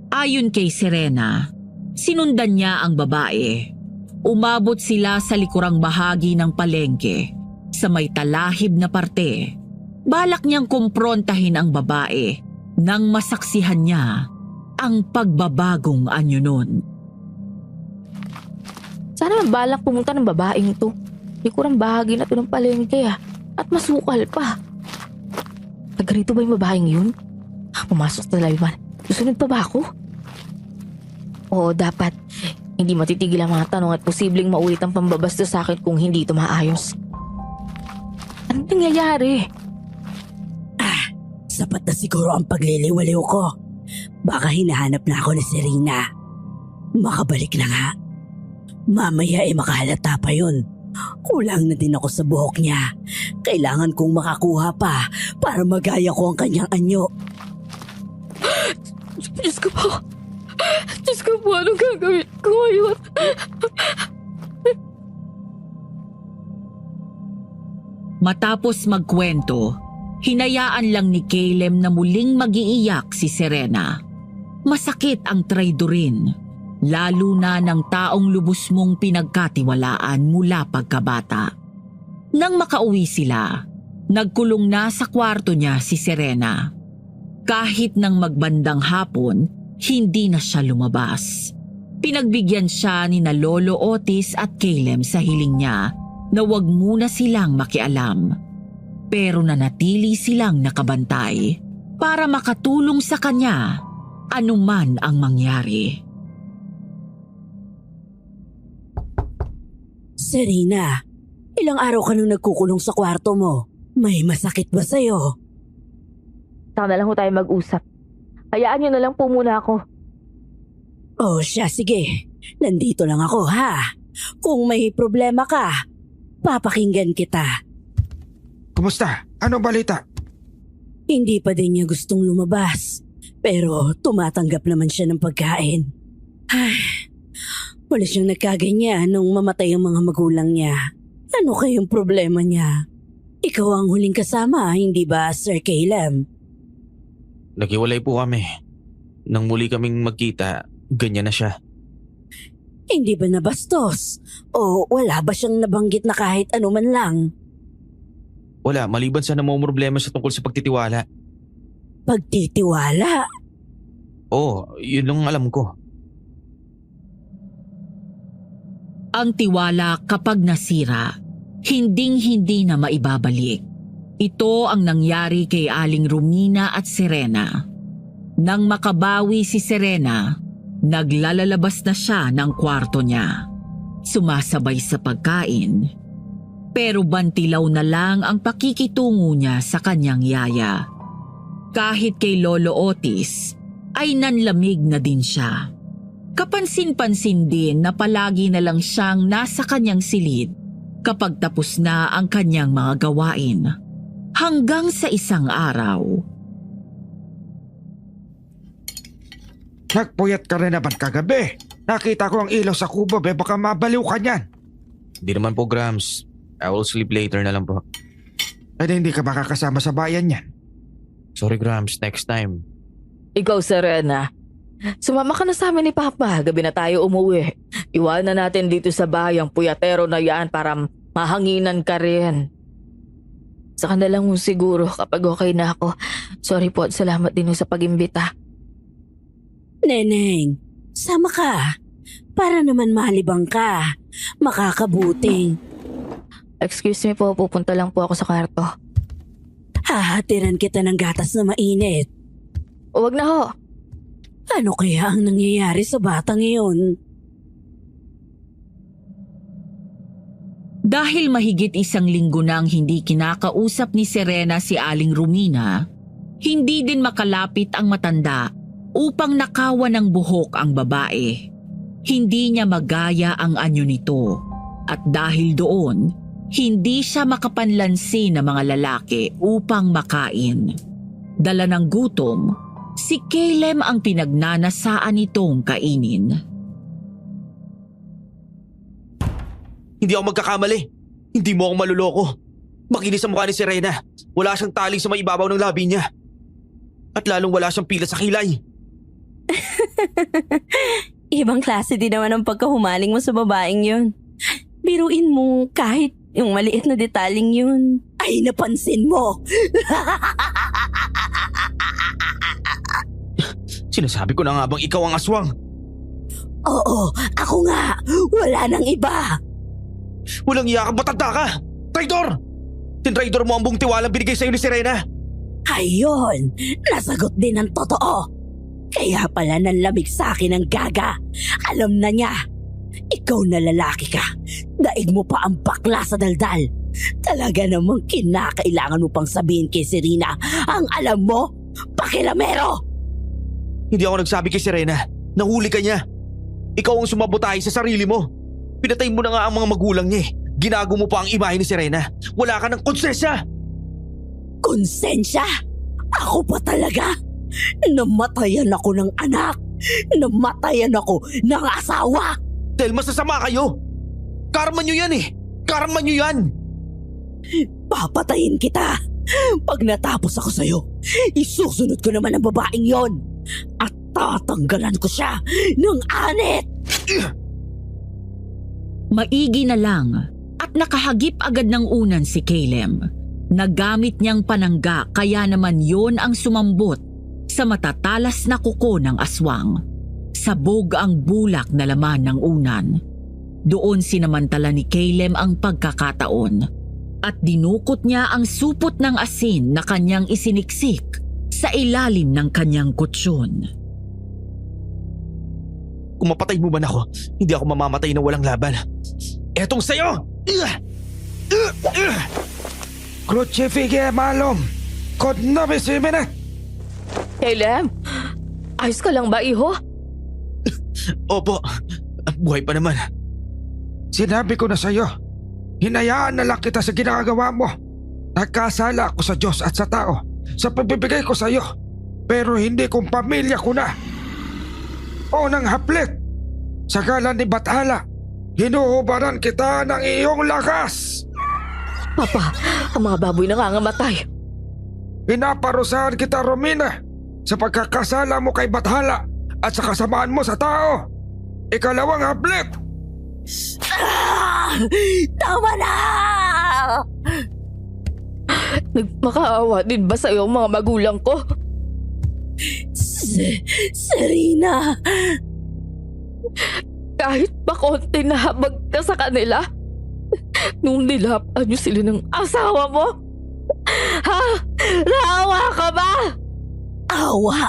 Ayon kay Serena, sinundan niya ang babae. Umabot sila sa likurang bahagi ng palengke, sa may talahib na parte. Balak niyang kumprontahin ang babae nang masaksihan niya ang pagbabagong anyo nun. Sana balak pumunta ng babaeng to. Di ko rin bahagi na to ng palengke at masukal pa. Taga-rito ba yung babaeng yun? Pumasok sa layman. Susunod pa ba ako? Oo, dapat. Hindi matitigil ang mga tanong at posibleng maulit ang pambabastos sa akin kung hindi ito maayos. Anong nangyayari? Sapat na siguro ang pagliliwaliw ko. Baka hinahanap na ako ni Serena. Makabalik na nga. Mamaya makahalata pa yun. Kulang na din ako sa buhok niya. Kailangan kong makakuha pa para magaya ko ang kanyang anyo. Diyos ko po. Diyos ko po, anong gagawin ko ngayon? Matapos magkwento, hinayaan lang ni Caleb na muling mag-iiyak si Serena. Masakit ang traidorin, lalo na ng taong lubos mong pinagkatiwalaan mula pagkabata. Nang makauwi sila, nagkulong na sa kwarto niya si Serena. Kahit nang magbandang hapon, hindi na siya lumabas. Pinagbigyan siya ni na Lolo Otis at Caleb sa hiling niya na wag muna silang makialam. Pero nanatili silang nakabantay para makatulong sa kanya anuman ang mangyari. Serena, ilang araw ka nung nagkukulong sa kwarto mo? May masakit ba sa'yo? Saka na lang ho tayo mag-usap. Hayaan niyo na lang po muna ako. Oh, siya, sige. Nandito lang ako, ha? Kung may problema ka, papakinggan kita. Kumusta? Ano balita? Hindi pa din niya gustong lumabas. Pero tumatanggap naman siya ng pagkain. Ay, wala siyang nagkaganyan nung mamatay ang mga magulang niya. Ano kayong problema niya? Ikaw ang huling kasama, hindi ba, Sir Caleb? Naghiwalay po kami. Nang muli kaming magkita, ganyan na siya. Hindi ba nabastos? O wala ba siyang nabanggit na kahit ano man lang? Wala, maliban sa namumroblema sa tungkol sa pagtitiwala. Pagtitiwala? Oo, yun lang alam ko. Ang tiwala kapag nasira, hinding-hindi na maibabalik. Ito ang nangyari kay Aling Romina at Serena. Nang makabawi si Serena, naglalalabas na siya ng kwarto niya. Sumasabay sa pagkain. Pero bantilaw na lang ang pakikitungo niya sa kanyang yaya. Kahit kay Lolo Otis, ay nanlamig na din siya. Kapansin-pansin din na palagi na lang siyang nasa kanyang silid kapag tapos na ang kanyang mga gawain. Hanggang sa isang araw. Nagpuyat ka rin naman kagabi. Nakita ko ang ilaw sa kubo, baka mabaliw ka niyan. Hindi naman po, Grams. I will sleep later na lang po. Hindi ka makakasama sa bayan niyan. Sorry, Grams. Next time. Ikaw, Serena. Sumama ka na sa amin ni Papa. Gabi na tayo umuwi. Iwanan natin dito sa bayang puyatero na yan para mahanginan ka rin. Saka na lang siguro kapag okay na ako. Sorry po at salamat din sa pag-imbita. Neneng, sama ka. Para naman malibang ka. Makakabuting. Excuse me po, pupunta lang po ako sa kwarto. Hahatiran kita ng gatas na mainit. Huwag na ho. Ano kaya ang nangyayari sa batang iyon? Dahil mahigit 1 linggo nang hindi kinakausap ni Serena si Aling Romina, hindi din makalapit ang matanda upang nakawan ng buhok ang babae. Hindi niya magaya ang anyo nito at dahil doon, hindi siya makapanlansi ng mga lalaki upang makain. Dala ng gutom, si Caleb ang pinagnanasaan nitong kainin. Hindi ako magkakamali. Hindi mo ako maluloko. Makinis ang mukha ni Serena. Wala siyang taling sa may ibabaw ng labi niya. At lalong wala siyang pila sa kilay. Ibang klase din naman ang pagkahumaling mo sa babaeng yun. Biruin mo kahit yung maliit na detaling yun. Ay, napansin mo! Sinasabi ko na nga bang ikaw ang aswang? Oo, ako nga. Wala nang iba. Walang iya kang matanda ka! Traidor! Tinraidor mo ang buong tiwalang binigay sa'yo ni Serena! Ayun, nasagot din ang totoo. Kaya pala nanlamig sa akin ang gaga. Alam na niya. Ikaw na lalaki ka. Daig mo pa ang bakla sa daldal. Talaga namang kinakailangan mo pang sabihin kay Serena ang alam mo, pakilamero! Hindi ako nagsabi kay Serena. Nahuli ka niya. Ikaw ang sumabotahe sa sarili mo. Pinatay mo na nga ang mga magulang niya eh. Ginago mo pa ang imahe ni Serena. Wala ka ng konsensya! Konsensya? Ako pa talaga? Namatayan ako ng anak. Namatayan ako ng asawa. Dahil masasama kayo! Karma nyo yan eh! Karma nyo yan! Papatayin kita. Pag natapos ako sa'yo, isusunod ko naman ang babaeng yon. At tatanggalan ko siya ng anit. Maigi na lang at nakahagip agad ng unan si Caleb. Nagamit niyang panangga kaya naman yon ang sumambot sa matatalas na kuko ng aswang. Sabog ang bulak na laman ng unan. Doon sinamantala ni Caleb ang pagkakataon at dinukot niya ang supot ng asin na kanyang isiniksik sa ilalim ng kanyang kutsyon. Kung mapatay mo man ako, hindi ako mamamatay na walang laban. Etong sa'yo! Crucifige malom! Kod na bisimina! Caleb, ayos ka lang ba, iho? Opo, buhay pa naman. Sinabi ko na sa'yo, hinayaan na lang kita sa ginagawa mo. Nagkasala ako sa Diyos at sa tao sa pagbibigay ko sa'yo. Pero hindi kong pamilya ko na. Unang haplit, sa galan ni Bathala, hinuhubaran kita ng iyong lakas. Papa, ang mga baboy nangangamatay. Pinaparusahan kita, Romina, sa pagkakasala mo kay Bathala at sa kasamaan mo sa tao. Ikalawang haplit. Tama na! Nagmakaawa din ba sa'yo ang mga magulang ko? Serena! Kahit pa konti na habag ka sa kanila? Nung nilapan niyo sila ng asawa mo? Ha? Naawa ka ba? Awa!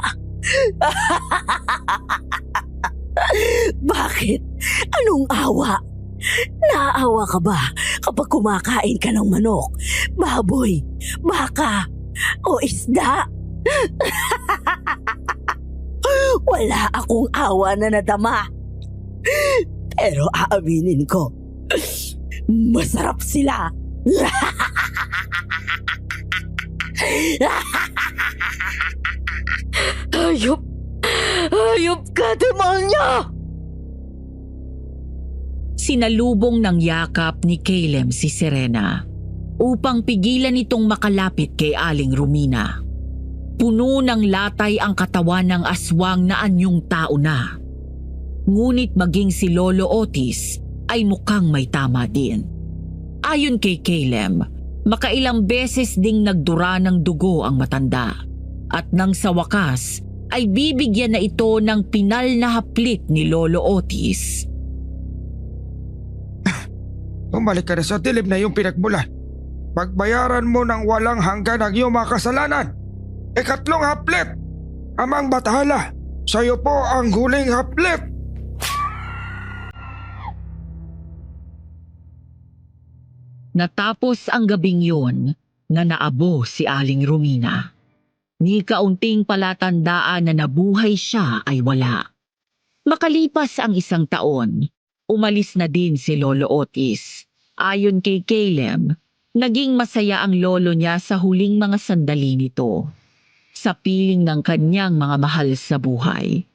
Bakit? Anong awa? Naawa ka ba kapag kumakain ka ng manok, baboy, baka, o isda? Wala akong awa na nadama. Pero aaminin ko, masarap sila. Hayop! Hayop ka, demonyo! Sinalubong ng yakap ni Caleb si Serena upang pigilan itong makalapit kay Aling Romina. Puno ng latay ang katawan ng aswang na anyong tao na. Ngunit maging si Lolo Otis ay mukhang may tama din. Ayon kay Caleb, makailang beses ding nagdura ng dugo ang matanda. At nang sa wakas ay bibigyan na ito ng pinal na haplit ni Lolo Otis. Bumalik ka na sa dilim na iyong pinagmulan. Pagbayaran mo ng walang hanggan ang iyong mga kasalanan. Ikatlong haplit, Amang Bathala, sa'yo po ang huling haplit. Natapos ang gabing yun na naabo si Aling Romina. Ni kaunting palatandaan na nabuhay siya ay wala. Makalipas ang 1 taon, umalis na din si Lolo Otis. Ayon kay Caleb, naging masaya ang lolo niya sa huling mga sandali nito. Sa piling ng kanyang mga mahal sa buhay.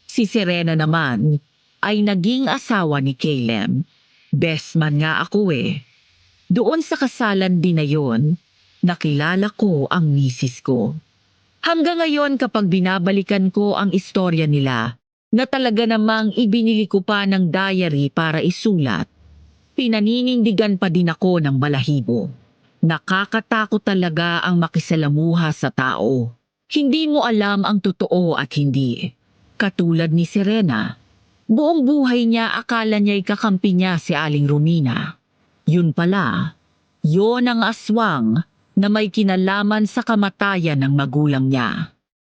Si Serena naman ay naging asawa ni Caleb. Best man nga ako eh. Doon sa kasalan din na yon, nakilala ko ang misis ko. Hanggang ngayon kapag binabalikan ko ang istorya nila, na talaga namang ibinili ko pa ng diary para isulat, pinaninindigan pa din ako ng balahibo. Nakakatakot talaga ang makisalamuha sa tao. Hindi mo alam ang totoo at hindi. Katulad ni Serena, buong buhay niya akala niya'y kakampi niya si Aling Romina. Yun pala, yon ang aswang na may kinalaman sa kamatayan ng magulang niya.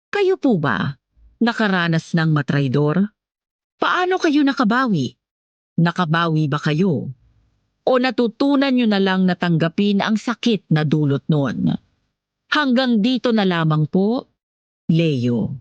Kayo po ba? Nakaranas ng matraidor? Paano kayo nakabawi? Nakabawi ba kayo? O natutunan nyo na lang natanggapin ang sakit na dulot nun? Hanggang dito na lamang po, Leo.